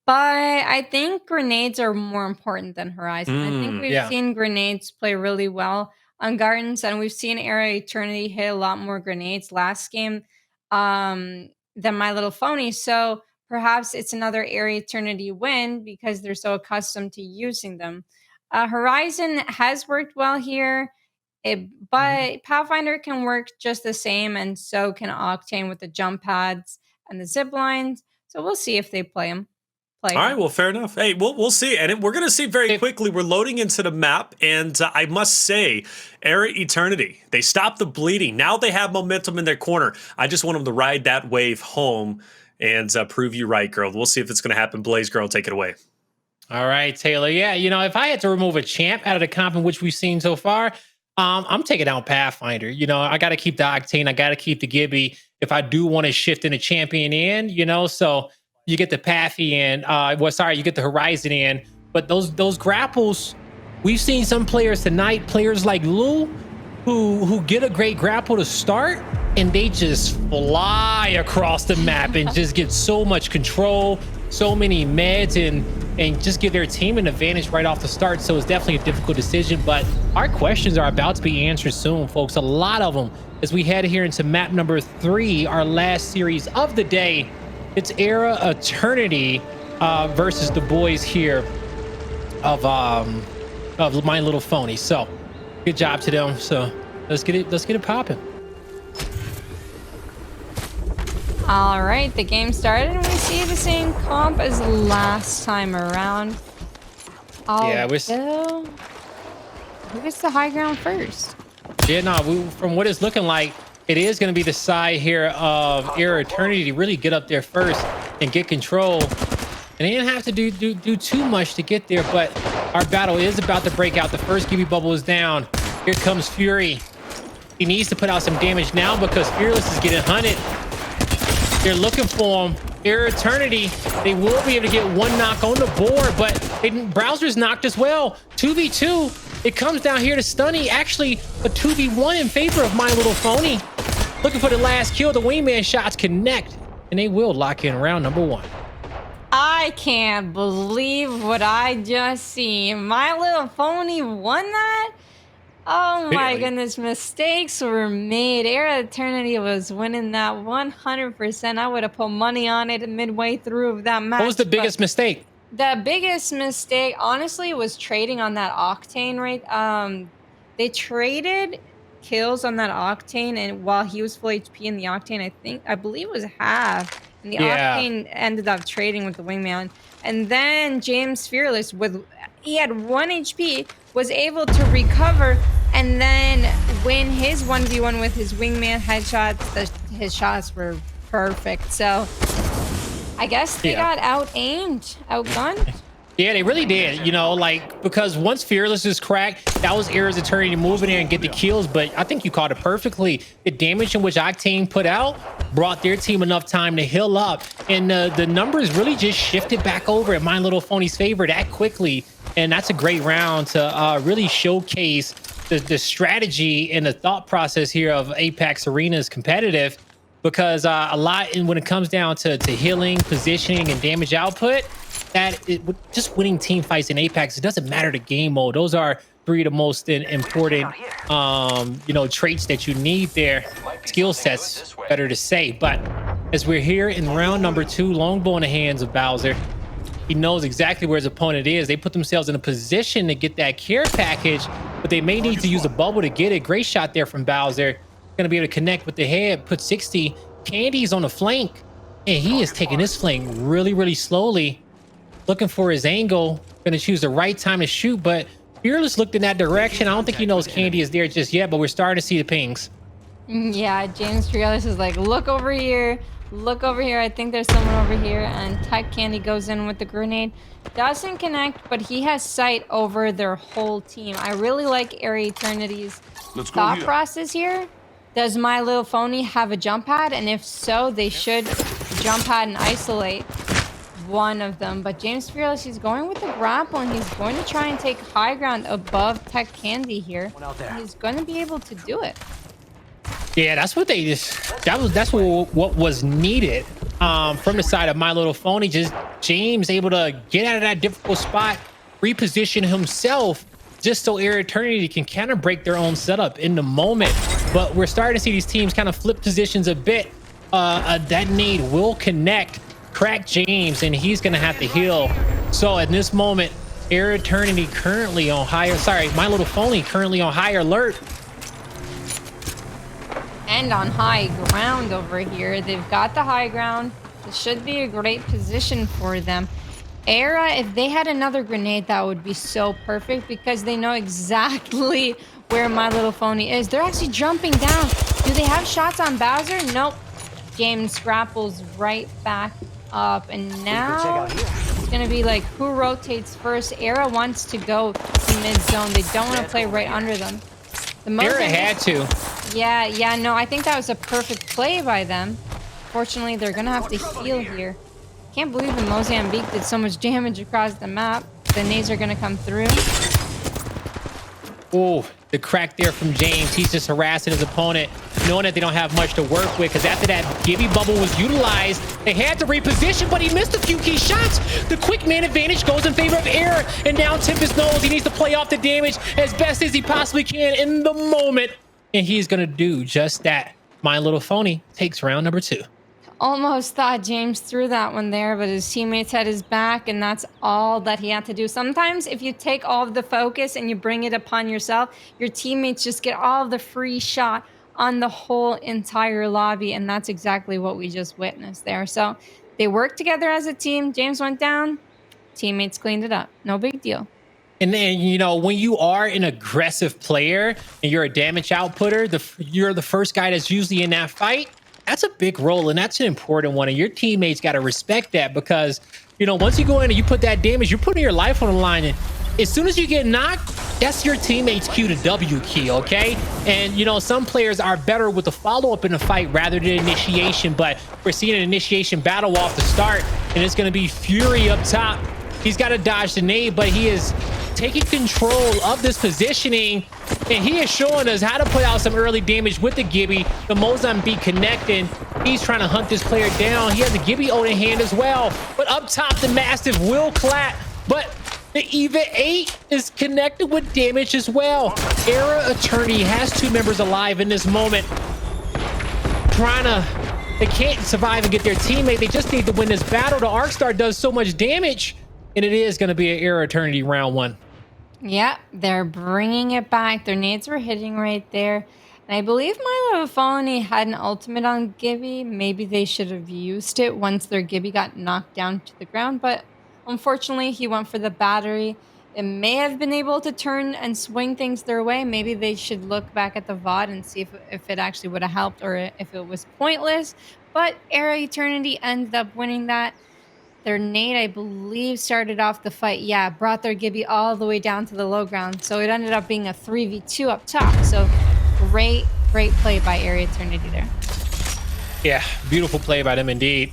but I think grenades are more important than Horizon. I think we've seen grenades play really well on Gardens, and we've seen eRa Eternity hit a lot more grenades last game than My Little Phony. So perhaps it's another eRa Eternity win because they're so accustomed to using them. Horizon has worked well here. But Pathfinder can work just the same, and so can Octane with the jump pads and the zip lines. So we'll see if they play him. All right, well, fair enough. Hey, we'll see. And we're going to see very quickly. We're loading into the map, and I must say, eRa Eternity, they stopped the bleeding. Now they have momentum in their corner. I just want them to ride that wave home and prove you right, Girl. We'll see if it's going to happen. Blaze, Girl, take it away. All right, Taylor. Yeah, you know, if I had to remove a champ out of the comp in which we've seen so far, I'm taking out Pathfinder. You know, I got to keep the Octane. I got to keep the Gibby if I do want to shift in a champion in, you know, so you get the Pathy in. You get the Horizon in. But those grapples, we've seen some players tonight, players like Lou, who get a great grapple to start, and they just fly across the map and just get so much control, so many meds, and just give their team an advantage right off the start. So it's definitely a difficult decision, but our questions are about to be answered soon, folks. A lot of them as we head here into map number 3, our last series of the day. It's eRa Eternity versus the boys here of My Little Phony. So good job to them. So let's get it popping. All right, the game started, and we see the same comp as last time around. Yeah, who gets the high ground first? Yeah, no, from what it's looking like, it is going to be the side here of eRa Eternity to really get up there first and get control. And they didn't have to do too much to get there, but our battle is about to break out. The first Gibby bubble is down. Here comes Fury. He needs to put out some damage now because Fearless is getting hunted. They're looking for him. Air Eternity, they will be able to get one knock on the board, but Bowser's knocked as well. 2v2. It comes down here to Stuhni. Actually, a 2v1 in favor of My Little Phony. Looking for the last kill. The wingman shots connect, and they will lock in round number 1. I can't believe what I just seen. My Little Phony won that? Oh my goodness, mistakes were made. Era Eternity was winning that 100%. I would have put money on it midway through that match. What was the biggest mistake? The biggest mistake, honestly, was trading on that Octane, right? They traded kills on that Octane, and while he was full HP in the Octane, I believe it was half. And the Octane ended up trading with the wingman. And then JamesFearless, he had 1 HP, was able to recover and then win his 1v1 with his wingman headshots. His shots were perfect. So I guess they got out-aimed, outgunned. Yeah, they really did, you know, like, because once Fearless is cracked, that was Era's Eternity to move in there and get the kills. But I think you called it perfectly. The damage in which Octane put out brought their team enough time to heal up. And the numbers really just shifted back over at My Little Phony's favor that quickly. And that's a great round to really showcase the strategy and the thought process here of Apex Arena's competitive. Because a lot, when it comes down to healing, positioning, and damage output, just winning team fights in Apex, it doesn't matter the game mode. Those are 3 of the most important, you know, traits that you need there. Skill sets, better to say. But as we're here in round number 2, longbow in the hands of Bowser. He knows exactly where his opponent is. They put themselves in a position to get that care package, but they may need to use a bubble to get it. Great shot there from Bowser. Going to be able to connect with the head, put 60. Candy's on the flank, and he is taking this flank really, really slowly. Looking for his angle. Going to choose the right time to shoot, but Fearless looked in that direction. I don't think he knows Candy is there just yet, but we're starting to see the pings. Yeah, JamesFearless is like, look over here. Look over here. I think there's someone over here. And TechedCandy goes in with the grenade. Doesn't connect, but he has sight over their whole team. I really like Era Eternity's thought process here. Does My Little Phony have a jump pad? And if so, they should jump pad and isolate one of them. But JamesFearless, he's going with the grapple, and he's going to try and take high ground above TechedCandy here. He's going to be able to do it. Yeah, that's what they just, that's what was needed from the side of My Little Phony. Just James able to get out of that difficult spot, reposition himself, just so Era Eternity can kind of break their own setup in the moment. But we're starting to see these teams kind of flip positions a bit. That nade will connect, crack James, and he's gonna have to heal. So at this moment, Era Eternity currently on My Little Phony currently on high alert. And on high ground over here. They've got the high ground. It should be a great position for them. Era, if they had another grenade, that would be so perfect because they know exactly where My Little Phony is. They're actually jumping down. Do they have shots on Bowser? Nope. James grapples right back up. And now it's going to be like, who rotates first? Era wants to go to mid-zone. They don't want to play right under them. Era had to. Yeah, no, I think that was a perfect play by them. Fortunately, they're going to have to heal here. Can't believe the Mozambique did so much damage across the map. The nades are going to come through. Oh, the crack there from James. He's just harassing his opponent, knowing that they don't have much to work with, because after that Gibby bubble was utilized, they had to reposition, but he missed a few key shots. The quick man advantage goes in favor of Era, and now Tempest knows he needs to play off the damage as best as he possibly can in the moment, and he's going to do just that. My Little Phony takes round number 2. Almost thought James threw that one there, but his teammates had his back, and that's all that he had to do. Sometimes if you take all of the focus and you bring it upon yourself, your teammates just get all of the free shot on the whole entire lobby, and that's exactly what we just witnessed there. So they worked together as a team. James went down, teammates cleaned it up. No big deal. And then, you know, when you are an aggressive player and you're a damage outputter, you're the first guy that's usually in that fight. That's a big role, and that's an important one. And your teammates got to respect that because, you know, once you go in and you put that damage, you're putting your life on the line. And as soon as you get knocked, That's your teammate's Q to W key, okay? And you know, some players are better with the follow-up in the fight rather than initiation, but we're seeing an initiation battle off the start, and it's gonna be Fury up top. He's got to dodge the nade, but he is taking control of this positioning, and he is showing us how to put out some early damage with the Gibby. The Mozambique connecting. He's trying to hunt this player down. He has a Gibby ult in hand as well, but up top, the massive will clap, but the EVA 8 is connected with damage as well. eRa Eternity has 2 members alive in this moment. They can't survive and get their teammate. They just need to win this battle. The Arcstar does so much damage, and it is going to be an eRa Eternity round 1. Yeah, they're bringing it back. Their nades were hitting right there. And I believe my little Phony had an ultimate on Gibby. Maybe they should have used it once their Gibby got knocked down to the ground, but unfortunately, he went for the battery. It may have been able to turn and swing things their way. Maybe they should look back at the VOD and see if it actually would have helped or if it was pointless. But eRa Eternity ended up winning that. Their nade, I believe, started off the fight. Yeah, brought their Gibby all the way down to the low ground. So it ended up being a 3v2 up top. So great play by eRa Eternity there. Yeah, beautiful play by them indeed.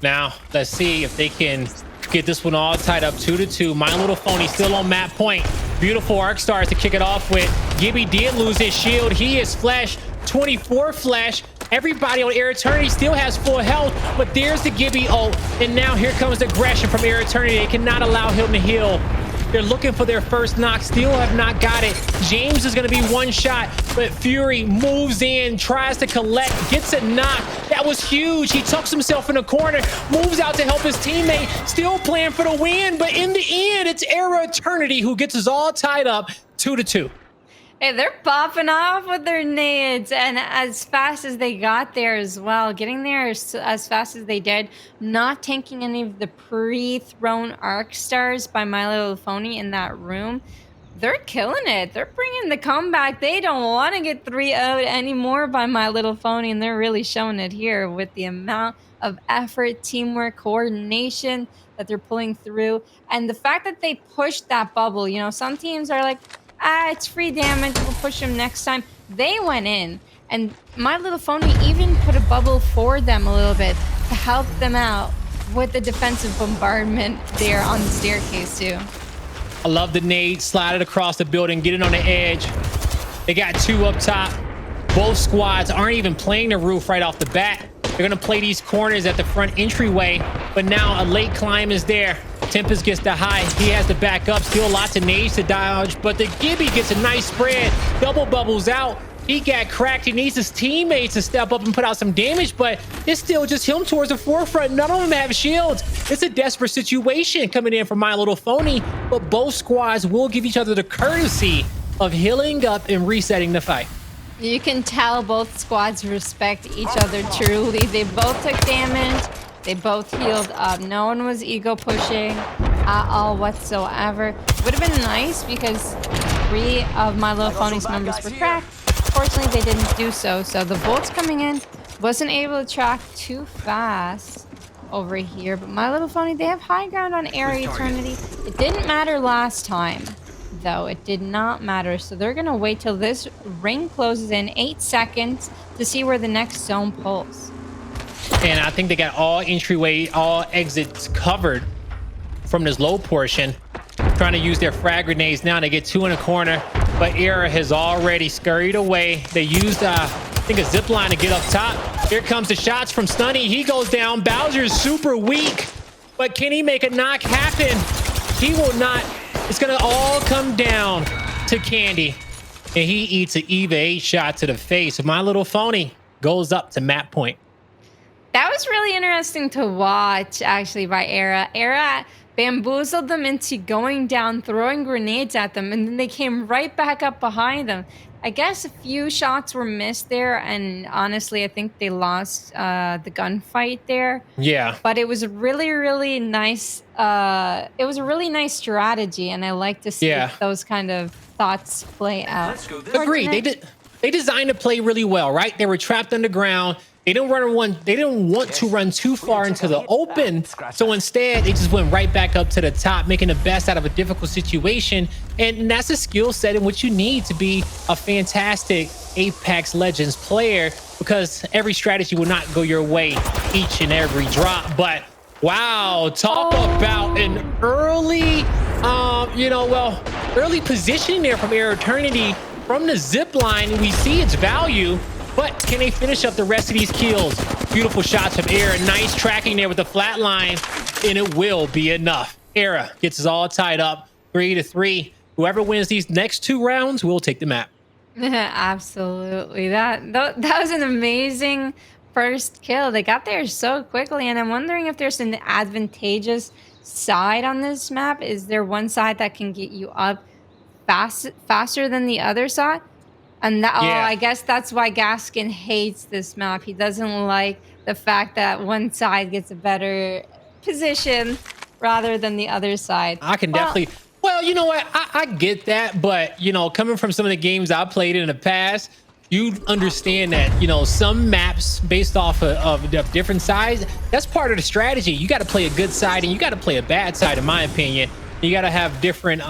Now, let's see if they can get this one all tied up 2-2. My little Phony still on map point. Beautiful arc stars to kick it off with. Gibby did lose his shield. He is flesh, 24 flesh. Everybody on eRa Eternity still has full health, but there's the Gibby ult. And now here comes the aggression from eRa Eternity. They cannot allow him to heal. They're looking for their first knock, still have not got it. James is going to be one shot, but Fury moves in, tries to collect, gets a knock. That was huge. He tucks himself in a corner, moves out to help his teammate, still playing for the win, but in the end, it's eRa Eternity who gets us all tied up 2-2. Hey, they're popping off with their nades, and as fast as they got there as well, getting there as fast as they did, not tanking any of the pre-thrown arc stars by my little Phony in that room. They're killing it. They're bringing the comeback. They don't want to get 3-0'd anymore by my little Phony, and they're really showing it here with the amount of effort, teamwork, coordination that they're pulling through, and the fact that they pushed that bubble. You know, some teams are like, it's free damage, we'll push them next time. They went in, and my little Phony even put a bubble for them a little bit to help them out with the defensive bombardment there on the staircase too. I love the nade, slide it across the building, get it on the edge. They got 2 up top. Both squads aren't even playing the roof right off the bat. They're gonna play these corners at the front entryway, but now a late climb is there. Tempest gets the high. He has to back up. Still lots of nades to dodge, but the Gibby gets a nice spread. Double bubbles out. He got cracked. He needs his teammates to step up and put out some damage, but it's still just him towards the forefront. None of them have shields. It's a desperate situation coming in for my little Phony, but both squads will give each other the courtesy of healing up and resetting the fight. You can tell both squads respect each other truly. They both took damage. They both healed up. No one was ego pushing at all whatsoever. Would have been nice because 3 of my little Phony's members were cracked. Fortunately, they didn't do so. So the bolts coming in, wasn't able to track too fast over here. But my little Phony, they have high ground on eRa Eternity. It didn't matter last time, though. It did not matter. So they're going to wait till this ring closes in 8 seconds to see where the next zone pulls. And I think they got all entryway, all exits covered from this low portion. Trying to use their frag grenades now. They get 2 in a corner, but eRa has already scurried away. They used, I think, a zip line to get up top. Here comes the shots from Stuhni. He goes down. Bowswer is super weak, but can he make a knock happen? He will not. It's going to all come down to Candy, and he eats an EVA 8 shot to the face. My little Phony goes up to map point. That was really interesting to watch, actually, by eRa. eRa bamboozled them into going down, throwing grenades at them, and then they came right back up behind them. I guess a few shots were missed there, and honestly, I think they lost the gunfight there. Yeah. But it was a really, really nice. It was a really nice strategy, and I like to see those kind of thoughts play out. Agreed. They designed to play really well, right? They were trapped underground. They didn't want to run too far into the open. So instead, they just went right back up to the top, making the best out of a difficult situation. And that's a skill set in which you need to be a fantastic Apex Legends player, because every strategy will not go your way each and every drop. But wow, talk about an early, early positioning there from eRa Eternity. From the zip line, we see its value, but can they finish up the rest of these kills? Beautiful shots from eRa. Nice tracking there with the flat line, and it will be enough. eRa gets us all tied up 3-3. Whoever wins these next 2 rounds will take the map. Absolutely. That was an amazing first kill. They got there so quickly, and I'm wondering if there's an advantageous side on this map. Is there one side that can get you up faster than the other side? And that, I guess that's why Gaskin hates this map. He doesn't like the fact that one side gets a better position rather than the other side. I can definitely... Well, you know what? I get that, but, coming from some of the games I played in the past, you understand that, some maps based off of different sides, that's part of the strategy. You got to play a good side and you got to play a bad side, in my opinion. You got to have different,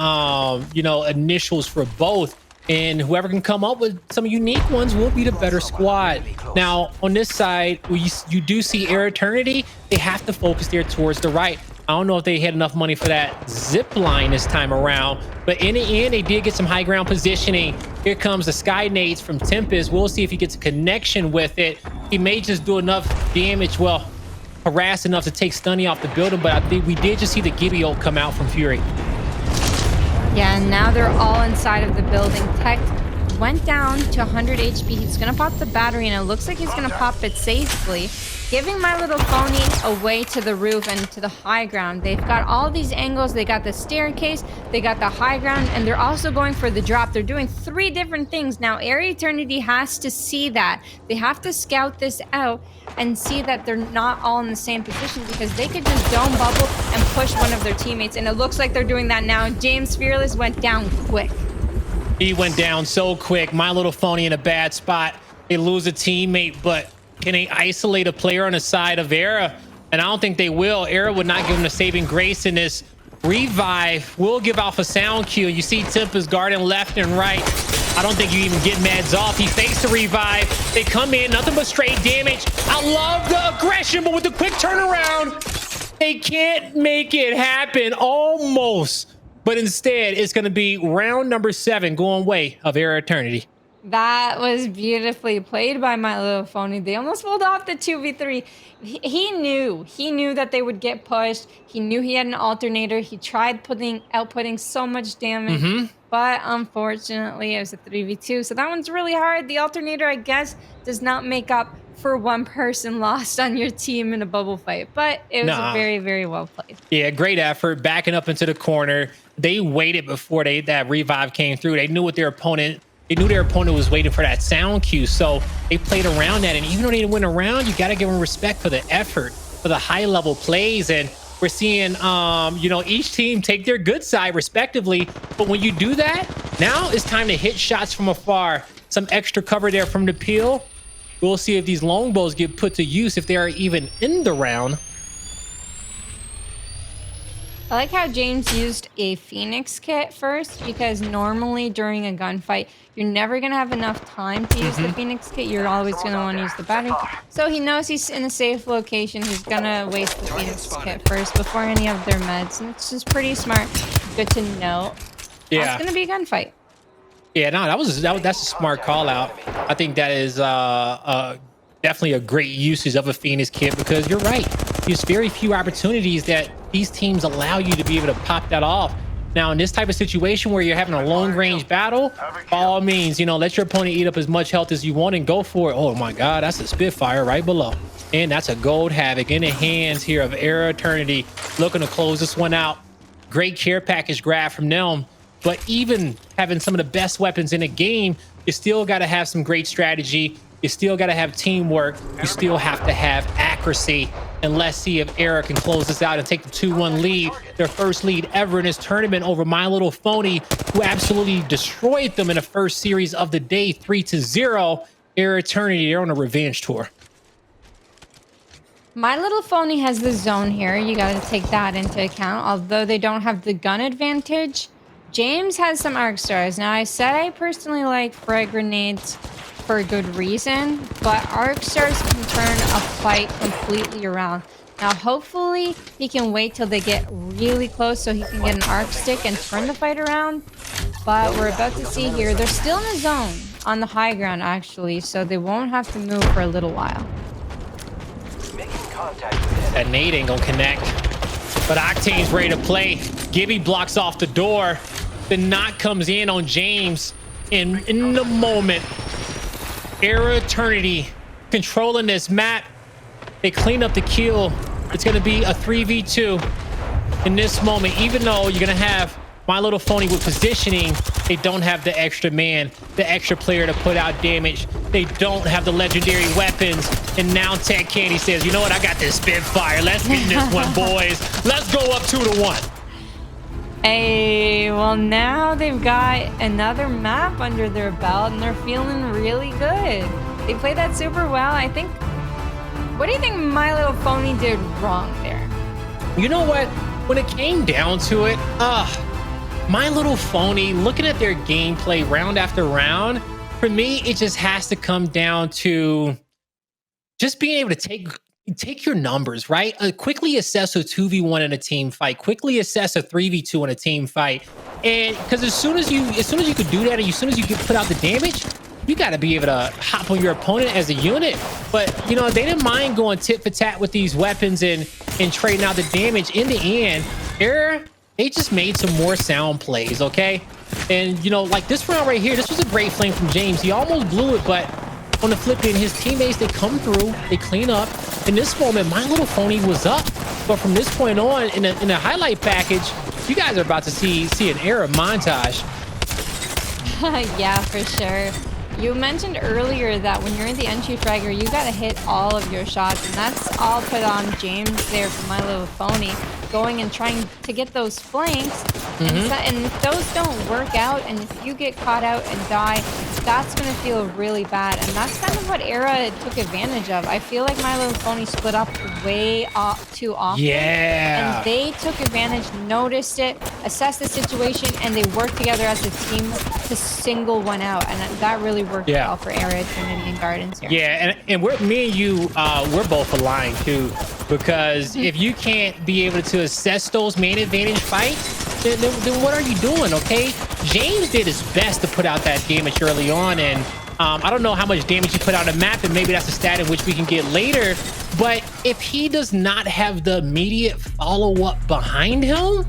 initials for both. And whoever can come up with some unique ones will be the better squad. Now, on this side, you do see eRa Eternity. They have to focus there towards the right. I don't know if they had enough money for that zip line this time around, but in the end, they did get some high ground positioning. Here comes the Sky Nades from Tempest. We'll see if he gets a connection with it. He may just do enough damage, harass enough to take Stuhni off the building, but I think we did just see the Gibby ult come out from Fury. Yeah, and now they're all inside of the building. Tech went down to 100 HP. He's going to pop the battery, and it looks like he's going to pop it safely, giving my little Phony away to the roof and to the high ground. They've got all these angles. They got the staircase, they got the high ground, and they're also going for the drop. They're doing 3 different things. Now, eRa Eternity has to see that. They have to scout this out and see that they're not all in the same position, because they could just dome bubble and push one of their teammates, and it looks like they're doing that now. JamesFearless went down quick. He went down so quick. My little Phony in a bad spot. They lose a teammate, but can they isolate a player on the side of eRa? And I don't think they will. eRa would not give him the saving grace in this. Revive will give off a sound cue. You see Tempest guarding left and right. I don't think you even get meds off. He fakes the revive. They come in, nothing but straight damage. I love the aggression, but with the quick turnaround, they can't make it happen. Almost. But instead, it's going to be round number 7 going way of eRa Eternity. That was beautifully played by my little Phony. They almost pulled off the 2v3. He knew that they would get pushed. He knew he had an alternator. He tried outputting so much damage, but unfortunately it was a 3v2. So that one's really hard. The alternator, I guess, does not make up for one person lost on your team in a bubble fight, but it was very, very well played. Yeah, great effort. Backing up into the corner. They waited before that revive came through. They knew what their opponent... They knew their opponent was waiting for that sound cue, so they played around that. And even though they didn't win a round, you got to give them respect for the effort, for the high-level plays. And we're seeing, each team take their good side respectively. But when you do that, now it's time to hit shots from afar. Some extra cover there from the peel. We'll see if these longbows get put to use, if they are even in the round. I like how James used a Phoenix kit first, because normally during a gunfight, you're never going to have enough time to use the Phoenix kit. You're always going to want to use the battery. So he knows he's in a safe location. He's going to waste the Phoenix kit first before any of their meds. And it's just pretty smart. Good to know. Yeah. It's going to be a gunfight. Yeah, no, that's a smart call out. I think that is definitely a great usage of a Phoenix kit, because you're right. There's very few opportunities that these teams allow you to be able to pop that off. Now, in this type of situation where you're having a long range battle, by all means, let your opponent eat up as much health as you want and go for it. Oh my God, that's a Spitfire right below. And that's a gold Havoc in the hands here of eRa Eternity, looking to close this one out. Great care package grab from them. But even having some of the best weapons in the game, you still got to have some great strategy. You still got to have teamwork. You still have to have accuracy. And let's see if eRa can close this out and take the 2-1 lead. Their first lead ever in this tournament over my little Phony, who absolutely destroyed them in the first series of the day, 3-0. eRa Eternity, they're on a revenge tour. My Little Phony has the zone here. You got to take that into account. Although they don't have the gun advantage, James has some arc stars. Now, I said I personally like frag grenades for a good reason, but arc stars can turn a fight completely around. Now, hopefully, he can wait till they get really close so he can get an arc stick and turn the fight around. But we're about to see here, they're still in the zone on the high ground, actually, so they won't have to move for a little while. That nade ain't gonna connect, but Octane's ready to play. Gibby blocks off the door. The knock comes in on James, and in the moment, eRa Eternity controlling this map. They clean up the kill. It's going to be a 3v2 in this moment. Even though you're going to have My Little Phony with positioning, they don't have the extra man, the extra player to put out damage. They don't have the legendary weapons. And now TechedCandy says, you know what? I got this Spitfire. Let's get this one, boys. Let's go up 2-1. Hey, well, now they've got another map under their belt, and they're feeling really good. They played that super well. I think... What do you think My Little Phony did wrong there? You know what? When it came down to it, My Little Phony, looking at their gameplay round after round, for me, it just has to come down to just being able to take your numbers, right? Quickly assess a 2v1 in a team fight. Quickly assess a 3v2 in a team fight. And because as soon as you could do that, and as soon as you can put out the damage, you got to be able to hop on your opponent as a unit. But, you know, they didn't mind going tit for tat with these weapons and trading out the damage. In the end, they just made some more sound plays, okay? And, you know, like this round right here, this was a great flame from James. He almost blew it, but on the flip end, his teammates, they come through, they clean up. In this moment, My Little Phony was up. But from this point on, in the highlight package, you guys are about to see an eRa montage. Yeah, for sure. You mentioned earlier that when you're in the entry fragger, you gotta hit all of your shots, and that's all put on James there for My Little Phony, going and trying to get those flanks. And if those don't work out, and if you get caught out and die, that's gonna feel really bad. And that's kind of what eRa took advantage of. I feel like My Little Phony split up way too often. Yeah. And they took advantage, noticed it, assessed the situation, and they worked together as a team to single one out. And that really worked well for eRa Eternity and Gardens here. Yeah, and me and you, we're both aligned too, because if you can't be able to assess those main advantage fights, then what are you doing, okay? James did his best to put out that damage early on, and I don't know how much damage he put out on the map, and maybe that's a stat in which we can get later, but if he does not have the immediate follow-up behind him,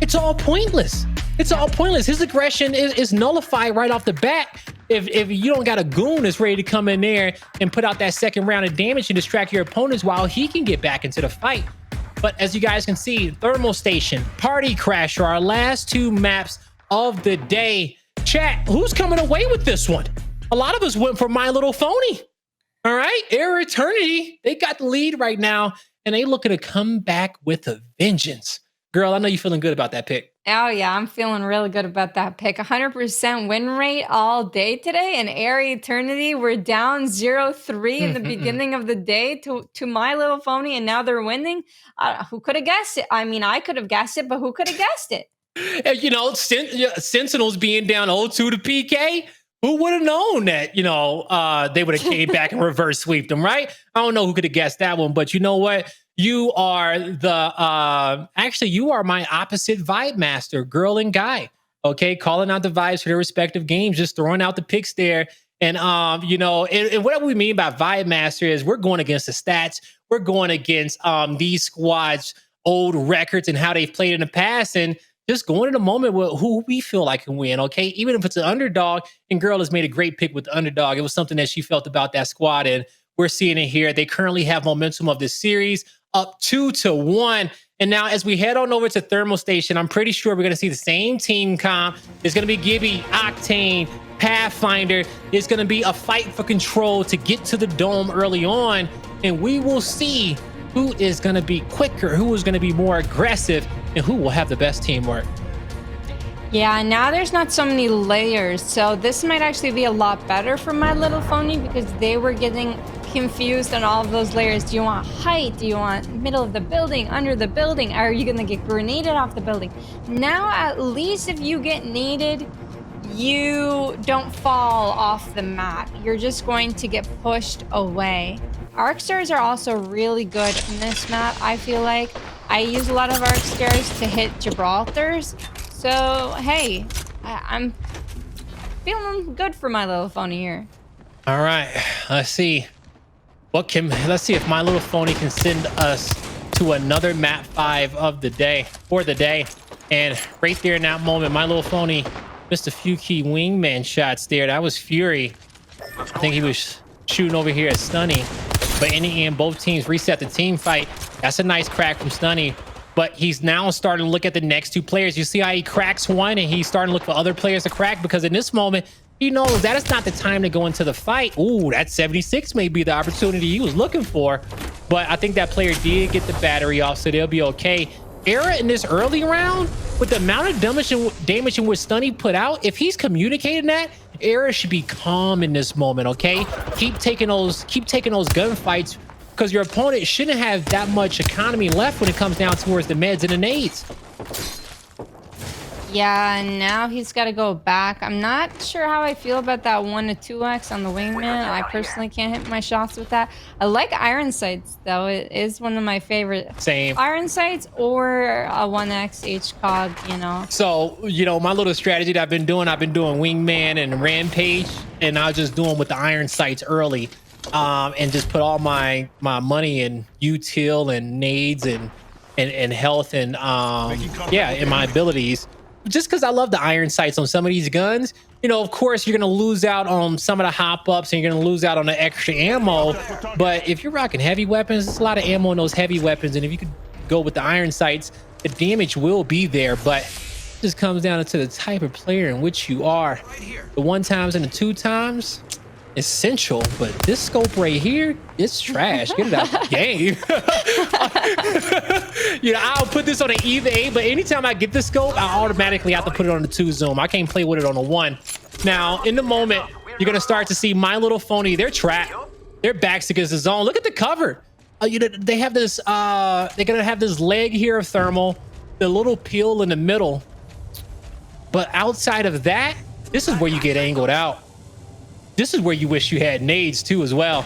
it's all pointless. It's all pointless. His aggression is nullified right off the bat. If you don't got a goon that's ready to come in there and put out that second round of damage and distract your opponents while he can get back into the fight. But as you guys can see, Thermal Station, Party Crasher, our last two maps of the day. Chat, who's coming away with this one? A lot of us went for My Little Phony. All right, eRa Eternity, they got the lead right now, and they looking to come back with a vengeance. Girl, I know you're feeling good about that pick. Oh, yeah, I'm feeling really good about that pick. 100% win rate all day today. And eRa Eternity, we're down 0-3 in the beginning of the day to My Little Phony, and now they're winning. Who could have guessed it? I mean, I could have guessed it, but who could have guessed it? You know, Sentinels being down 0-2 to PK. Who would have known that, you know, they would have came back and reverse sweeped them, right? I don't know who could have guessed that one, but you know what? You are actually, you are my opposite vibe master, girl and guy. Okay, calling out the vibes for their respective games, just throwing out the picks there. And, you know, and what we mean by vibe master is we're going against the stats. We're going against these squads' old records and how they've played in the past, and just going in a moment with who we feel like can win, okay? Even if it's an underdog, and girl has made a great pick with the underdog. It was something that she felt about that squad, and we're seeing it here. They currently have momentum of this series up 2-1. And now as we head on over to Thermal Station, I'm pretty sure we're going to see the same team comp. It's going to be Gibby, Octane, Pathfinder. It's going to be a fight for control to get to the dome early on. And we will see who is going to be quicker, who is going to be more aggressive, and who will have the best teamwork. Yeah, now there's not so many layers, so this might actually be a lot better for My Little Phony because they were getting confused on all of those layers. Do you want height? Do you want middle of the building, under the building? Are you gonna get grenaded off the building? Now, at least if you get naded, you don't fall off the map. You're just going to get pushed away. Arc stars are also really good in this map. I feel like I use a lot of arc stars to hit Gibraltars. So, hey, I'm feeling good for my little phony here. All right, let's see. Let's see if my little phony can send us to another map 5 of the day for the day. And right there in that moment, my little phony missed a few key wingman shots there. That was Fury. I think he was shooting over here at Stuhni. But in the end, both teams reset the team fight. That's a nice crack from Stuhni. But he's now starting to look at the next 2 players. You see how he cracks one and he's starting to look for other players to crack, because in this moment, he knows that is not the time to go into the fight. Ooh, that 76 may be the opportunity he was looking for. But I think that player did get the battery off, so they'll be okay. eRa in this early round, with the amount of damage in which Stuhni put out, if he's communicating that, eRa should be calm in this moment, okay? Keep taking those gunfights, because your opponent shouldn't have that much economy left when it comes down towards the meds and the nades. Yeah, and now he's got to go back. I'm not sure how I feel about that 1 to 2x on the wingman. I personally can't hit my shots with that. I like iron sights, though. It is one of my favorite. Same. Iron sights or a 1x HCOG, you know. So, you know, my little strategy that I've been doing wingman and rampage, and I was just doing with the iron sights early, and just put all my money in util and nades and health and yeah, in my abilities. Just because I love the iron sights on some of these guns. You know, of course, you're going to lose out on some of the hop-ups and you're going to lose out on the extra ammo. But if you're rocking heavy weapons, there's a lot of ammo in those heavy weapons. And if you could go with the iron sights, the damage will be there. But it just comes down to the type of player in which you are. The 1 times and the 2 times, essential. But this scope right here, it's trash. Get it out the game. You know, I'll put this on an either A, but anytime I get the scope, I automatically have to put it on the 2 zoom. I can't play with it on the 1. Now, in the moment, you're gonna start to see my little phony. They're trapped. Their backs against the zone. Look at the cover. You know, they have this. They're gonna have this leg here of thermal, the little peel in the middle. But outside of that, this is where you get angled out. This is where you wish you had nades too as well.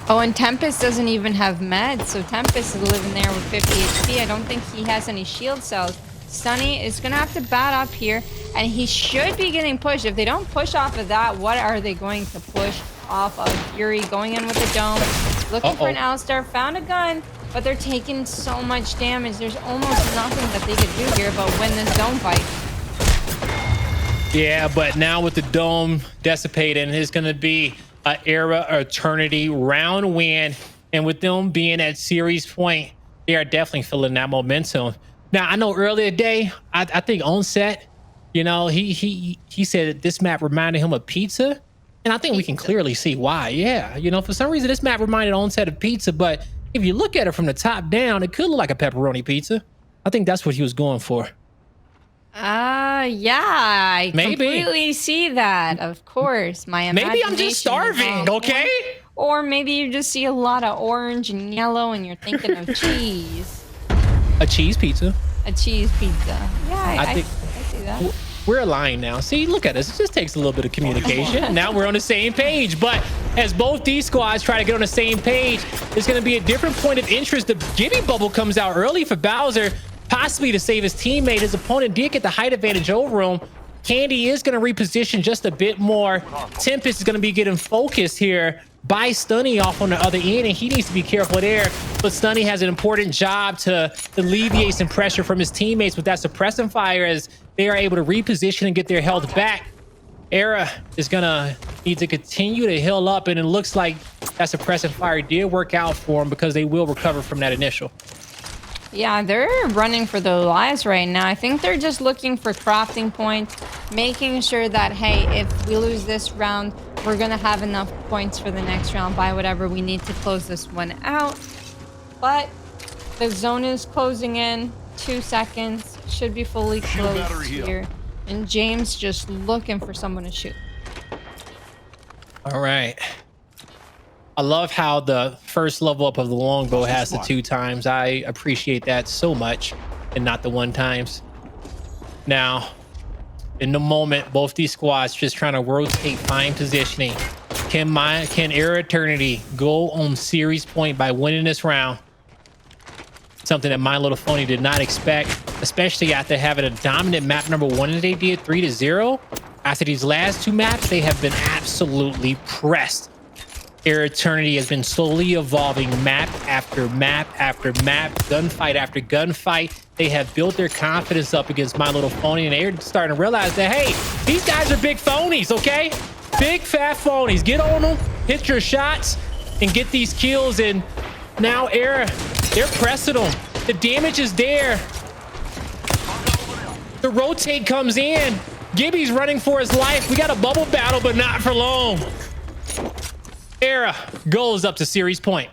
Oh, and Tempest doesn't even have meds, so Tempest is living there with 50 HP. I don't think he has any shield cells. Stuhni is going to have to bat up here, and he should be getting pushed. If they don't push off of that, what are they going to push off of? Fury going in with the dome, looking for an Alistar, found a gun, but they're taking so much damage. There's almost nothing that they could do here but win this dome fight. Yeah, but now with the dome dissipating, it's going to be an eRa eternity round win. And with them being at series point, they are definitely feeling that momentum. Now, I know earlier today, I think Onset, you know, he said that this map reminded him of pizza. And I think we can clearly see why. Yeah, you know, for some reason, this map reminded Onset of pizza. But if you look at it from the top down, it could look like a pepperoni pizza. I think that's what he was going for. Yeah, I completely see that. Of course, my imagination. Maybe I'm just starving, okay? Or maybe you just see a lot of orange and yellow, and you're thinking of cheese. A cheese pizza. A cheese pizza. Yeah, I see that. We're aligned now. See, look at us. It just takes a little bit of communication. Now we're on the same page. But as both these squads try to get on the same page, there's going to be a different point of interest. The Gibby bubble comes out early for Bowswer, possibly to save his teammate. His opponent did get the height advantage over him. Candy is going to reposition just a bit more. Tempest is going to be getting focused here by Stuhni off on the other end, and he needs to be careful there. But Stuhni has an important job to alleviate some pressure from his teammates with that suppressant fire as they are able to reposition and get their health back. eRa is going to need to continue to heal up, and it looks like that suppressant fire did work out for him because they will recover from that initial. Yeah, they're running for their lives right now. I think they're just looking for crafting points, making sure that, hey, if we lose this round, we're going to have enough points for the next round, buy whatever we need to close this one out. But the zone is closing in. 2 seconds. Should be fully closed here. And James just looking for someone to shoot. All right. I love how the first level up of the longbow has the 2 times. I appreciate that so much, and not the 1 times. Now, in the moment, both these squads just trying to rotate, find positioning. Can eRa Eternity go on series point by winning this round? Something that My Little Phony did not expect, especially after having a dominant map number 1 that they did 3-0. After these last 2 maps, they have been absolutely pressed. eRa Eternity has been slowly evolving map after map after map, gunfight after gunfight. They have built their confidence up against My Little Phony, and they're starting to realize that, hey, these guys are big phonies, okay? Big fat phonies. Get on them, hit your shots, and get these kills. And now eRa, they're pressing them. The damage is there. The rotate comes in. Gibby's running for his life. We got a bubble battle, but not for long. eRa goes up to series point.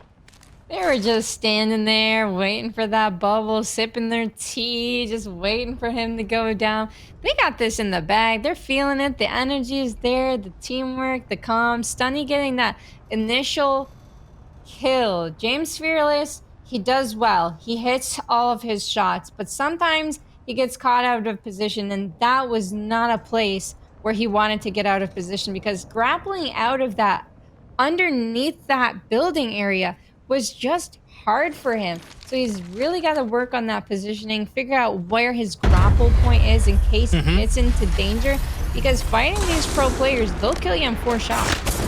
They were just standing there waiting for that bubble, sipping their tea, just waiting for him to go down. They got this in the bag. They're feeling it. The energy is there, the teamwork, the comms. Stuhni getting that initial kill. JamesFearless, he does well. He hits all of his shots, but sometimes he gets caught out of position, and that was not a place where he wanted to get out of position, because grappling out of that underneath that building area was just hard for him. So he's really got to work on that positioning, figure out where his grapple point is in case he gets into danger, because fighting these pro players, they'll kill you in 4 shots.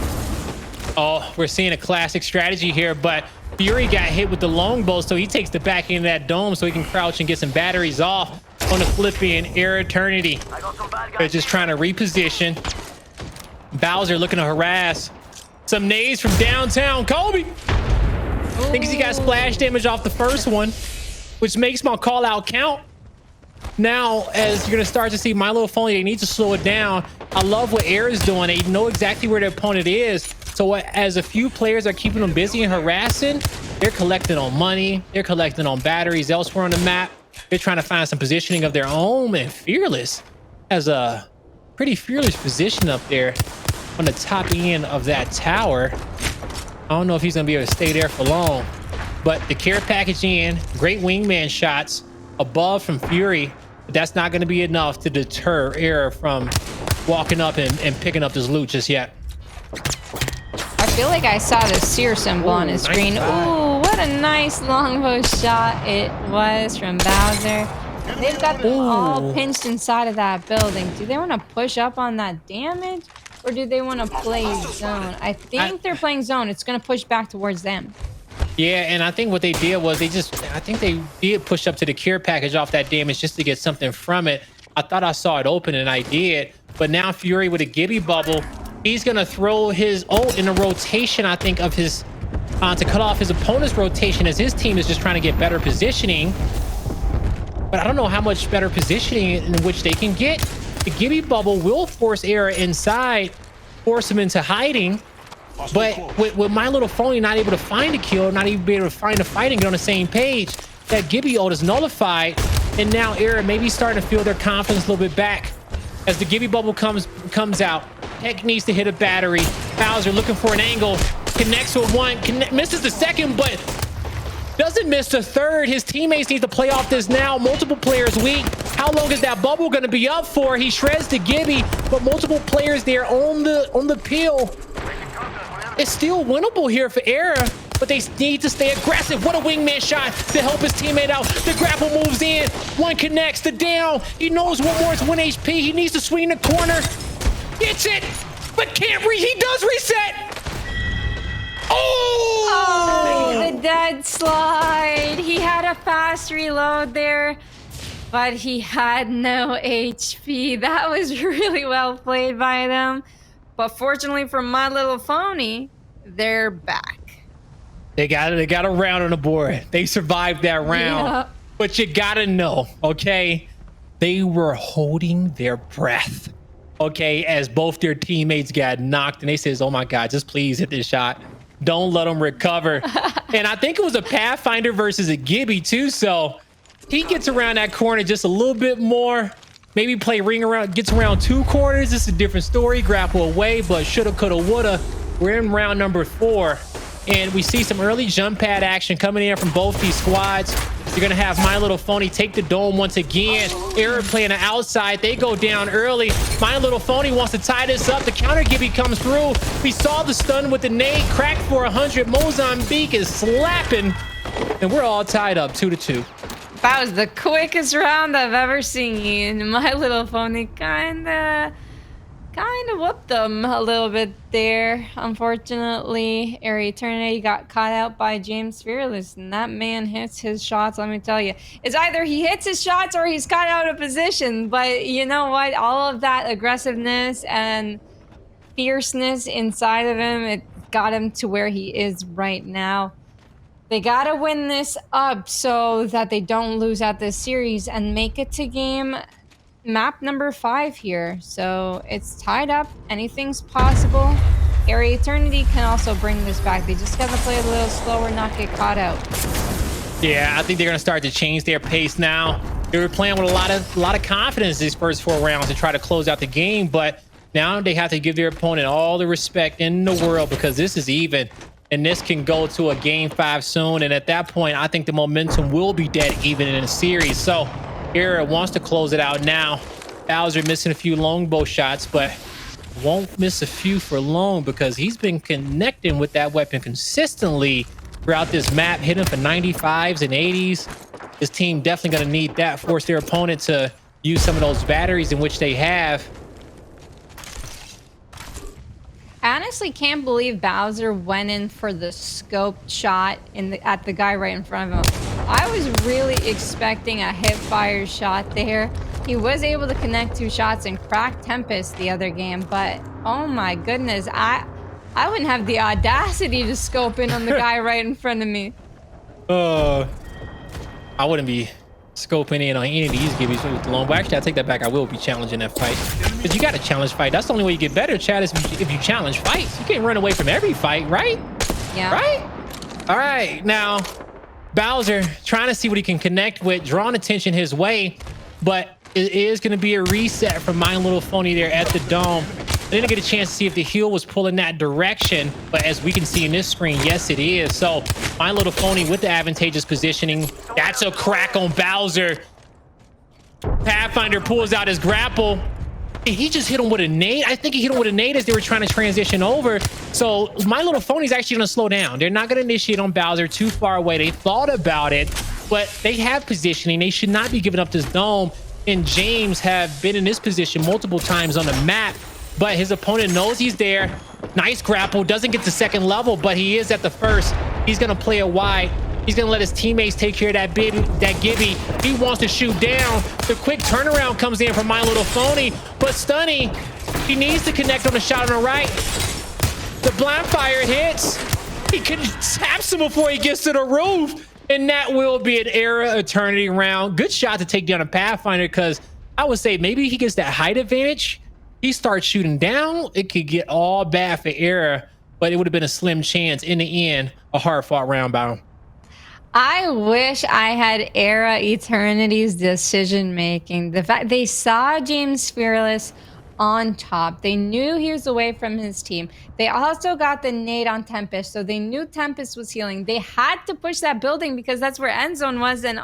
Oh, we're seeing a classic strategy here, but Fury got hit with the longbow, so he takes the back end of that dome so he can crouch and get some batteries off on the flipping eRa Eternity. They're just trying to reposition. Bowswer looking to harass. Some nades from downtown. Kobe thinks he got splash damage off the first one, which makes my call out count. Now, as you're going to start to see My Little Phony, they need to slow it down. I love what eRa is doing. They know exactly where their opponent is. So as a few players are keeping them busy and harassing, they're collecting on money. They're collecting on batteries elsewhere on the map. They're trying to find some positioning of their own. And Fearless has a pretty fearless position up there on the top end of that tower. I don't know if he's going to be able to stay there for long. But the care package in, great wingman shots above from Fury. But that's not going to be enough to deter eRa from walking up and picking up this loot just yet. I feel like I saw the sear symbol on his screen. Ooh, what a nice longbow shot it was from Bowswer. They've got them all pinched inside of that building. Do they want to push up on that damage, or do they want to play zone? I think they're playing zone. It's going to push back towards them. Yeah, and I think what they did was I think they did push up to the care package off that damage just to get something from it. I thought I saw it open, and I did. But now Fury with a Gibby bubble, he's going to throw his ult in a rotation, I think, of his to cut off his opponent's rotation, as his team is just trying to get better positioning. But I don't know how much better positioning in which they can get. The Gibby bubble will force eRa inside, force him into hiding. But with My Little Phony not able to find a kill, not even be able to find a fight and get on the same page, that Gibby ult is nullified. And now eRa maybe starting to feel their confidence a little bit back as the Gibby bubble comes out. Tech needs to hit a battery. Bowswer looking for an angle, connects with one, misses the second, but doesn't miss the third. His teammates need to play off this now. Multiple players weak. How long is that bubble going to be up for? He shreds the Gibby, but multiple players there on the peel. It's still winnable here for eRa, but they need to stay aggressive. What a wingman shot to help his teammate out. The grapple moves in. One connects, the down. He knows one more is 1 HP. He needs to swing the corner. Gets it, but can't he does reset. Oh, the dead slide. He had a fast reload there, but he had no HP. That was really well played by them. But fortunately for My Little Phony, they're back. They got a round on the board. They survived that round. Yeah. But you gotta know, okay, they were holding their breath, okay, as both their teammates got knocked, and they says, oh my God, just please hit this shot. Don't let them recover. And I think it was a Pathfinder versus a Gibby too, so he gets around that corner just a little bit more. Maybe play ring around, gets around 2 corners. This is a different story. Grapple away, but shoulda, coulda, woulda. We're in round number 4. And we see some early jump pad action coming in from both these squads. You're going to have My Little Phony take the dome once again. eRa playing the outside. They go down early. My Little Phony wants to tie this up. The counter Gibby comes through. We saw the stun with the nade. Cracked for 100. Mozambique is slapping. And we're all tied up 2-2. That was the quickest round I've ever seen. My Little Phony kinda whooped them a little bit there. Unfortunately, eRa Eternity got caught out by JamesFearless, and that man hits his shots. Let me tell you, it's either he hits his shots or he's caught out of position. But you know what? All of that aggressiveness and fierceness inside of him, it got him to where he is right now. They gotta win this up so that they don't lose out this series and make it to game map number 5 here. So it's tied up. Anything's possible. eRa Eternity can also bring this back. They just gotta play a little slower, not get caught out. Yeah, I think they're gonna start to change their pace now. They were playing with a lot of confidence these first 4 rounds to try to close out the game, but now they have to give their opponent all the respect in the world because this is even. And this can go to a game 5 soon. And at that point, I think the momentum will be dead even in a series. So eRa wants to close it out now. Bowswer missing a few longbow shots, but won't miss a few for long because he's been connecting with that weapon consistently throughout this map, hitting for 95s and 80s. This team definitely going to need that, force their opponent to use some of those batteries in which they have. I honestly can't believe Bowswer went in for the scoped shot at the guy right in front of him. I was really expecting a hip fire shot there. He was able to connect 2 shots and crack Tempest the other game, but oh my goodness, I wouldn't have the audacity to scope in on the guy right in front of me. I wouldn't be scoping in on any of these gibbies with the long. But actually, I take that back. I will be challenging that fight because you got to challenge fight. That's the only way you get better, Chad. Is if you challenge fights. You can't run away from every fight, right? Yeah. Right. All right. Now, Bowswer trying to see what he can connect with, drawing attention his way, but it is going to be a reset from My Little Phony there at the dome. They didn't get a chance to see if the heel was pulling that direction, but as we can see in this screen, yes, it is. So My Little Phony with the advantageous positioning. That's a crack on Bowswer. Pathfinder pulls out his grapple. He just hit him with a nade. I think he hit him with a nade as they were trying to transition over. So My Little Phony's actually going to slow down. They're not going to initiate on Bowswer too far away. They thought about it, but they have positioning. They should not be giving up this dome. And James have been in this position multiple times on the map, but his opponent knows he's there. Nice grapple. Doesn't get to second level, but he is at the first. He's going to play it wide. He's going to let his teammates take care of that Gibby. He wants to shoot down. The quick turnaround comes in from My Little Phony, but Stuhni, he needs to connect on the shot on the right. The blind fire hits. He can taps him before he gets to the roof. And that will be an eRa Eternity round. Good shot to take down a Pathfinder because I would say maybe he gets that height advantage. He starts shooting down. It could get all bad for eRa, but it would have been a slim chance. In the end, a hard-fought round by him. I wish I had eRa Eternity's decision making. The fact they saw JamesFearless on top, they knew he was away from his team. They also got the nade on Tempest, so they knew Tempest was healing. They had to push that building because that's where end zone was, and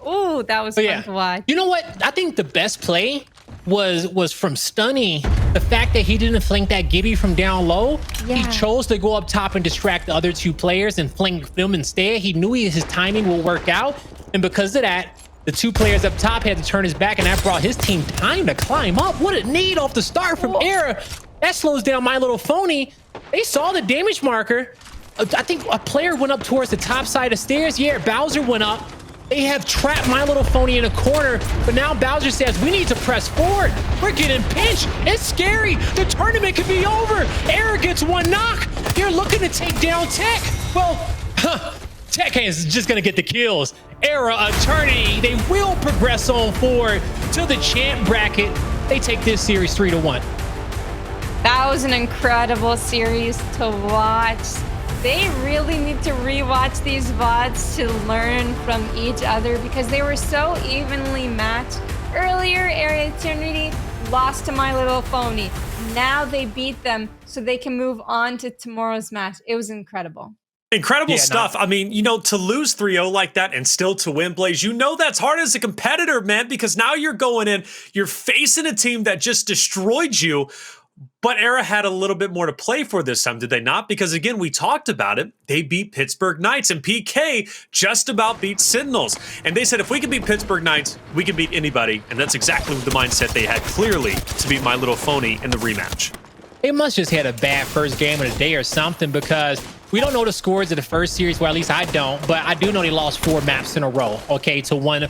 ooh, that was fun to watch. You know what? I think the best play was from Stuhni. The fact that he didn't flank that Gibby from down low, he chose to go up top and distract the other 2 players and flank them instead. He knew his timing will work out, and because of that, the 2 players up top had to turn his back, and that brought his team time to climb up. What a need off the start from eRa. That slows down My Little Phony. They saw the damage marker. I think a player went up towards the top side of stairs. Yeah, Bowswer went up. They have trapped My Little Phony in a corner, but now Bowswer says, we need to press forward. We're getting pinched. It's scary. The tournament could be over. eRa gets 1 knock. They're looking to take down Tech. Well, TechedCandy is just going to get the kills. eRa Eternity, they will progress on forward to the champ bracket. They take this series 3-1. That was an incredible series to watch. They really need to rewatch these VODs to learn from each other because they were so evenly matched. Earlier, eRa Eternity lost to My Little Phony. Now they beat them so they can move on to tomorrow's match. It was incredible. Incredible stuff. I mean, to lose 3-0 like that and still to win, Blaze, that's hard as a competitor, man, because now you're going in, you're facing a team that just destroyed you. But eRa had a little bit more to play for this time, did they not? Because again, we talked about it. They beat Pittsburgh Knights, and PK just about beat Sentinels. And they said, if we can beat Pittsburgh Knights, we can beat anybody. And that's exactly the mindset they had clearly to beat My Little Phony in the rematch. They must just had a bad first game of the day or something, because we don't know the scores of the first series. Well, at least I don't, but I do know they lost 4 maps in a row, okay, to one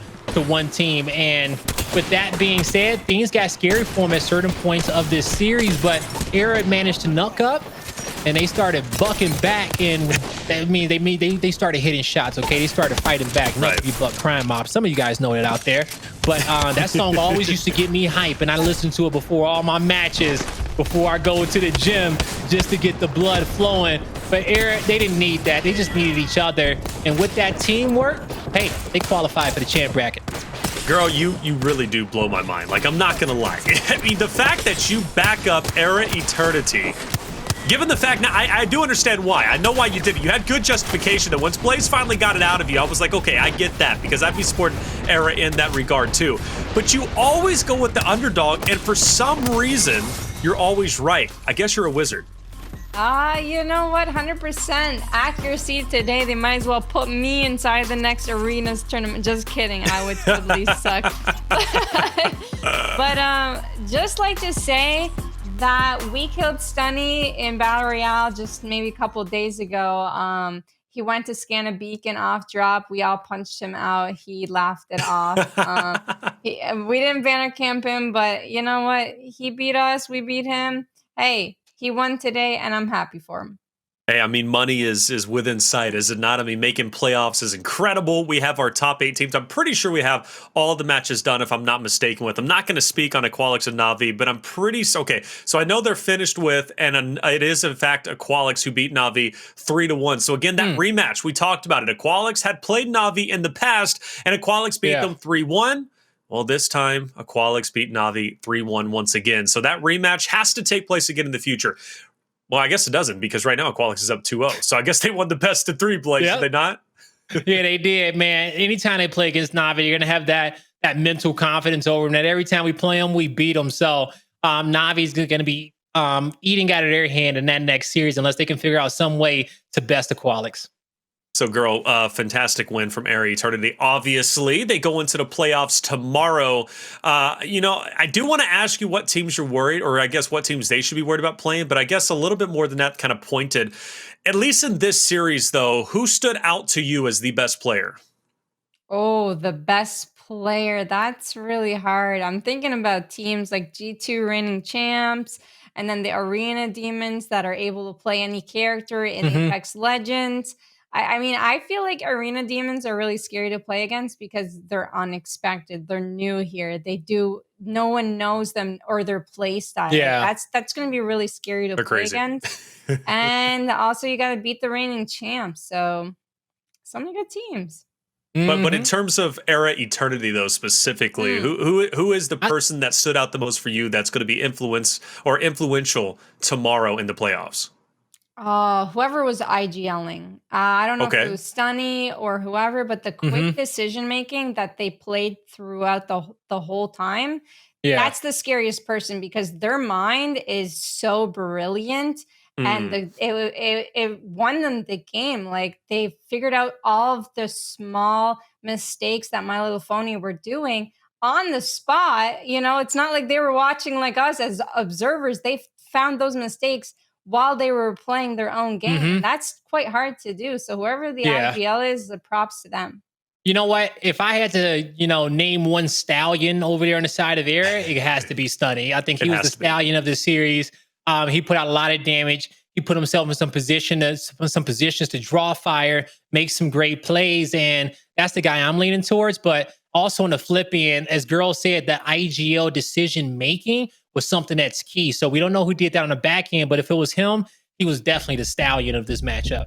team. And with that being said, things got scary for them at certain points of this series, but eRa managed to knuck up and they started bucking back, and they started hitting shots, okay? They started fighting back. Right. You buck crime mob. Some of you guys know it out there. But that song always used to get me hype, and I listened to it before all my matches, before I go to the gym, just to get the blood flowing. But eRa, they didn't need that. They just needed each other. And with that teamwork, hey, they qualified for the champ bracket. Girl, you really do blow my mind. Like, I'm not gonna lie. I mean, the fact that you back up eRa Eternity, given the fact, now I do understand why. I know why you did it. You had good justification, and once Blaze finally got it out of you, I was like, okay, I get that, because I'd be supporting eRa in that regard too. But you always go with the underdog, and for some reason, you're always right. I guess you're a wizard. You know what? 100% accuracy today. They might as well put me inside the next arenas tournament. Just kidding. I would totally suck. But just like to say that we killed Stuhni in Battle Royale just maybe a couple of days ago. He went to scan a beacon off drop. We all punched him out. He laughed it off. We didn't banner camp him, but you know what? He beat us. We beat him. Hey, he won today, and I'm happy for him. Hey, I mean, money is within sight, is it not? I mean, making playoffs is incredible. We have our top 8 teams. I'm pretty sure we have all the matches done, if I'm not mistaken with. I'm not going to speak on Aqualix and Na'Vi, but I'm pretty... Okay, so I know they're finished with, and it is, in fact, Aqualix who beat Na'Vi 3-1. So again, that rematch, we talked about it. Aqualix had played Na'Vi in the past, and Aqualix beat them 3-1. Well, this time, Aqualix beat Na'Vi 3-1 once again. So that rematch has to take place again in the future. Well, I guess it doesn't, because right now Aqualix is up 2-0. So I guess they won the best of 3, Blake, did they not? Yeah, they did, man. Anytime they play against Na'Vi, you're going to have that mental confidence over them, that every time we play them, we beat them. So Na'Vi's going to be eating out of their hand in that next series unless they can figure out some way to best Aqualix. So, girl, fantastic win from eRa Eternity. Obviously, they go into the playoffs tomorrow. I do want to ask you what teams you're worried, or I guess what teams they should be worried about playing, but I guess a little bit more than that kind of pointed. At least in this series, though, who stood out to you as the best player? Oh, the best player. That's really hard. I'm thinking about teams like G2 reigning champs, and then the Arena Demons that are able to play any character in Apex Legends. I mean, I feel like Arena Demons are really scary to play against because they're unexpected. They're new here. No one knows them or their play style. Yeah. That's going to be really scary to play against. And also, you got to beat the reigning champs. So, some good teams. But in terms of eRa Eternity, though, specifically, who is the person that stood out the most for you that's going to be influential tomorrow in the playoffs? Whoever was IGLing. I don't know if it was Stuhni or whoever, but the quick decision making that they played throughout the whole time, that's the scariest person because their mind is so brilliant. And it won them the game. Like, they figured out all of the small mistakes that My Little Phony were doing on the spot. It's not like they were watching like us as observers. They found those mistakes while they were playing their own game. That's quite hard to do. So whoever the IGL is, the props to them. You know what? If I had to, name one stallion over there on the side of eRa, it has to be Stuhni. I think he was the stallion of the series. He put out a lot of damage. He put himself in some positions to draw fire, make some great plays, and that's the guy I'm leaning towards. But also on the flip end, as Girl said, the IGL decision making was something that's key. So we don't know who did that on the back end, but if it was him, he was definitely the stallion of this matchup.